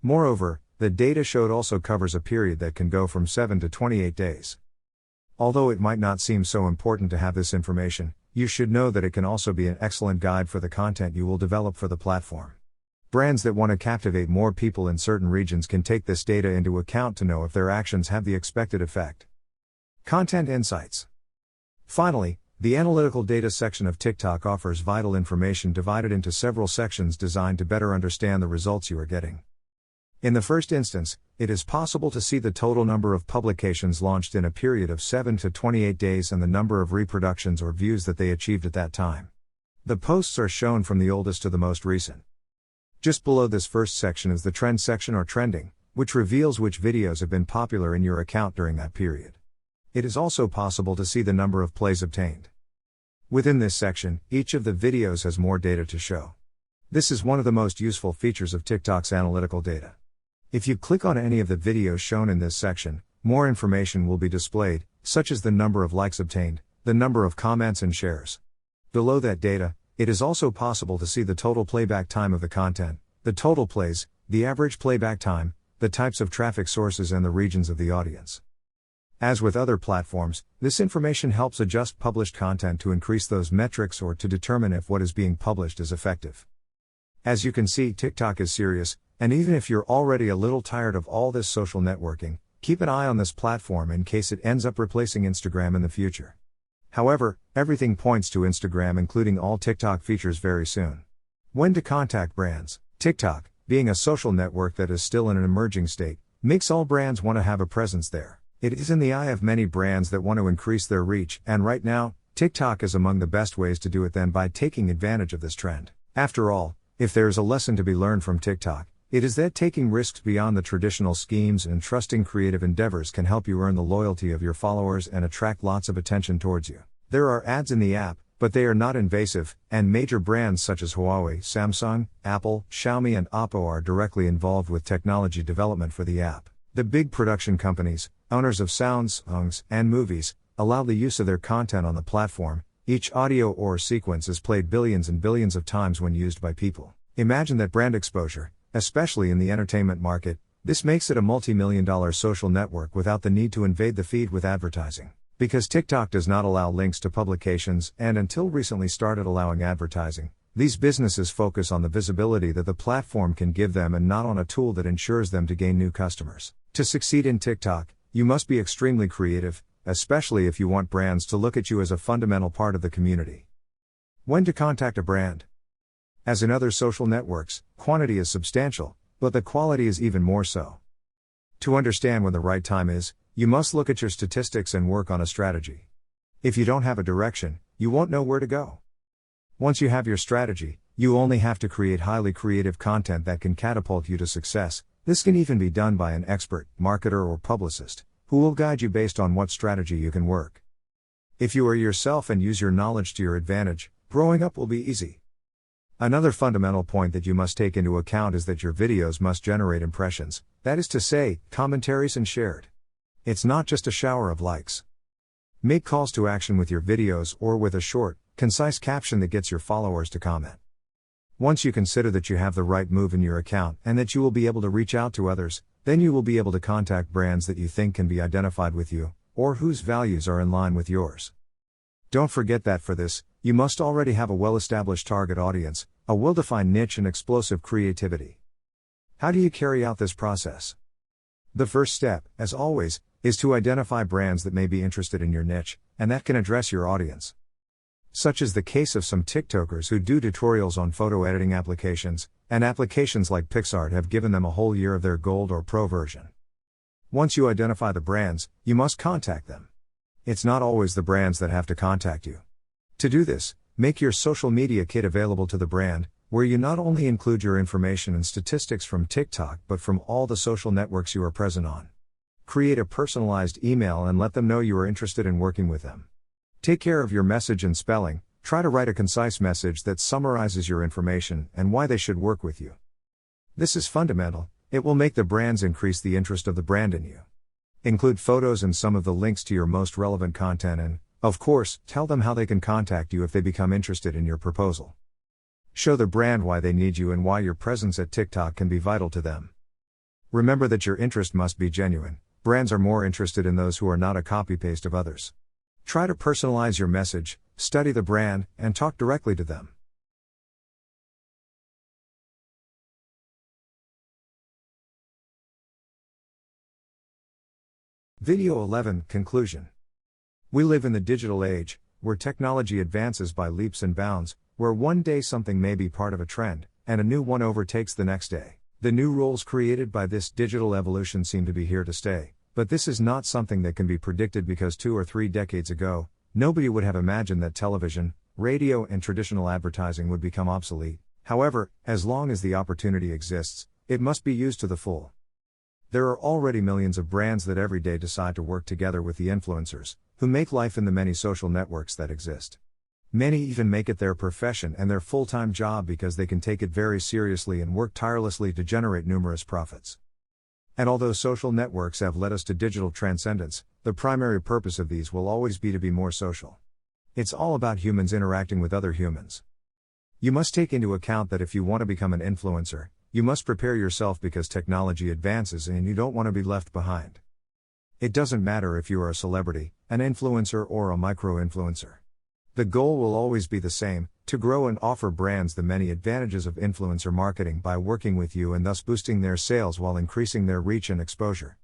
Moreover, the data showed also covers a period that can go from 7 to 28 days. Although it might not seem so important to have this information, you should know that it can also be an excellent guide for the content you will develop for the platform. Brands that want to captivate more people in certain regions can take this data into account to know if their actions have the expected effect. Content insights. Finally, the analytical data section of TikTok offers vital information divided into several sections designed to better understand the results you are getting. In the first instance, it is possible to see the total number of publications launched in a period of 7 to 28 days and the number of reproductions or views that they achieved at that time. The posts are shown from the oldest to the most recent. Just below this first section is the trend section or trending, which reveals which videos have been popular in your account during that period. It is also possible to see the number of plays obtained. Within this section, each of the videos has more data to show. This is one of the most useful features of TikTok's analytical data. If you click on any of the videos shown in this section, more information will be displayed, such as the number of likes obtained, the number of comments and shares. Below that data, it is also possible to see the total playback time of the content, the total plays, the average playback time, the types of traffic sources and the regions of the audience. As with other platforms, this information helps adjust published content to increase those metrics or to determine if what is being published is effective. As you can see, TikTok is serious, and even if you're already a little tired of all this social networking, keep an eye on this platform in case it ends up replacing Instagram in the future. However, everything points to Instagram including all TikTok features very soon. When to contact brands. TikTok, being a social network that is still in an emerging state, makes all brands want to have a presence there. It is in the eye of many brands that want to increase their reach, and right now, TikTok is among the best ways to do it than by taking advantage of this trend. After all, if there is a lesson to be learned from TikTok, it is that taking risks beyond the traditional schemes and trusting creative endeavors can help you earn the loyalty of your followers and attract lots of attention towards you. There are ads in the app, but they are not invasive, and major brands such as Huawei, Samsung, Apple, Xiaomi and Oppo are directly involved with technology development for the app. The big production companies, owners of sounds, songs, and movies, allow the use of their content on the platform. Each audio or sequence is played billions and billions of times when used by people. Imagine that brand exposure, especially in the entertainment market. This makes it a multi-million-dollar social network without the need to invade the feed with advertising. Because TikTok does not allow links to publications and until recently started allowing advertising, these businesses focus on the visibility that the platform can give them and not on a tool that ensures them to gain new customers. To succeed in TikTok, you must be extremely creative, especially if you want brands to look at you as a fundamental part of the community. When to contact a brand. As in other social networks, quantity is substantial, but the quality is even more so. To understand when the right time is, you must look at your statistics and work on a strategy. If you don't have a direction, you won't know where to go. Once you have your strategy, you only have to create highly creative content that can catapult you to success. This can even be done by an expert, marketer or publicist, who will guide you based on what strategy you can work. If you are yourself and use your knowledge to your advantage, growing up will be easy. Another fundamental point that you must take into account is that your videos must generate impressions, that is to say, commentaries and shared. It's not just a shower of likes. Make calls to action with your videos or with a short, concise caption that gets your followers to comment. Once you consider that you have the right move in your account and that you will be able to reach out to others, then you will be able to contact brands that you think can be identified with you, or whose values are in line with yours. Don't forget that for this, you must already have a well-established target audience, a well-defined niche and explosive creativity. How do you carry out this process? The first step, as always, is to identify brands that may be interested in your niche, and that can address your audience. Such is the case of some TikTokers who do tutorials on photo editing applications, and applications like PicsArt have given them a whole year of their Gold or Pro version. Once you identify the brands, you must contact them. It's not always the brands that have to contact you. To do this, make your social media kit available to the brand, where you not only include your information and statistics from TikTok but from all the social networks you are present on. Create a personalized email and let them know you are interested in working with them. Take care of your message and spelling. Try to write a concise message that summarizes your information and why they should work with you. This is fundamental. It will make the brands increase the interest of the brand in you. Include photos and some of the links to your most relevant content and, of course, tell them how they can contact you if they become interested in your proposal. Show the brand why they need you and why your presence at TikTok can be vital to them. Remember that your interest must be genuine. Brands are more interested in those who are not a copy-paste of others. Try to personalize your message, study the brand, and talk directly to them. Video 11 Conclusion. We live in the digital age, where technology advances by leaps and bounds, where one day something may be part of a trend, and a new one overtakes the next day. The new roles created by this digital evolution seem to be here to stay, but this is not something that can be predicted because 2 or 3 decades ago, nobody would have imagined that television, radio and traditional advertising would become obsolete. However, as long as the opportunity exists, it must be used to the full. There are already millions of brands that every day decide to work together with the influencers, who make life in the many social networks that exist. Many even make it their profession and their full-time job because they can take it very seriously and work tirelessly to generate numerous profits. And although social networks have led us to digital transcendence, the primary purpose of these will always be to be more social. It's all about humans interacting with other humans. You must take into account that if you want to become an influencer, you must prepare yourself because technology advances and you don't want to be left behind. It doesn't matter if you are a celebrity, an influencer or a micro-influencer. The goal will always be the same, to grow and offer brands the many advantages of influencer marketing by working with you and thus boosting their sales while increasing their reach and exposure.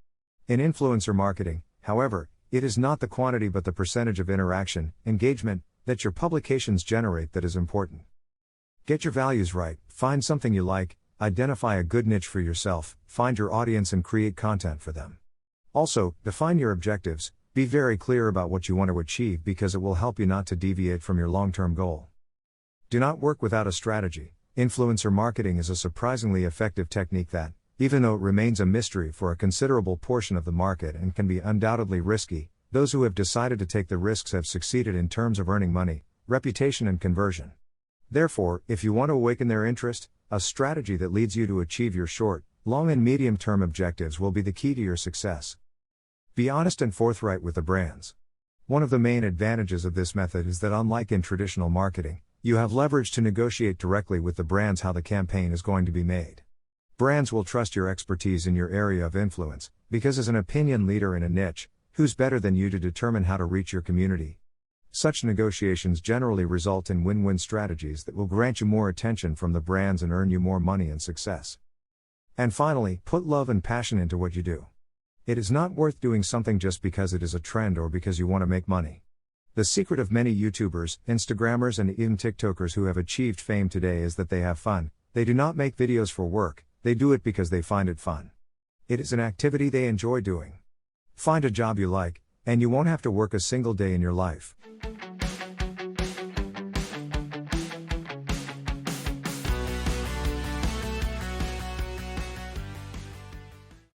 In influencer marketing, however, it is not the quantity but the percentage of interaction, engagement, that your publications generate that is important. Get your values right, find something you like, identify a good niche for yourself, find your audience and create content for them. Also, define your objectives, be very clear about what you want to achieve because it will help you not to deviate from your long-term goal. Do not work without a strategy. Influencer marketing is a surprisingly effective technique that, even though it remains a mystery for a considerable portion of the market and can be undoubtedly risky, those who have decided to take the risks have succeeded in terms of earning money, reputation and conversion. Therefore, if you want to awaken their interest, a strategy that leads you to achieve your short, long and medium-term objectives will be the key to your success. Be honest and forthright with the brands. One of the main advantages of this method is that unlike in traditional marketing, you have leverage to negotiate directly with the brands how the campaign is going to be made. Brands will trust your expertise in your area of influence, because as an opinion leader in a niche, who's better than you to determine how to reach your community? Such negotiations generally result in win-win strategies that will grant you more attention from the brands and earn you more money and success. And finally, put love and passion into what you do. It is not worth doing something just because it is a trend or because you want to make money. The secret of many YouTubers, Instagrammers and even TikTokers who have achieved fame today is that they have fun. They do not make videos for work, they do it because they find it fun. It is an activity they enjoy doing. Find a job you like, and you won't have to work a single day in your life.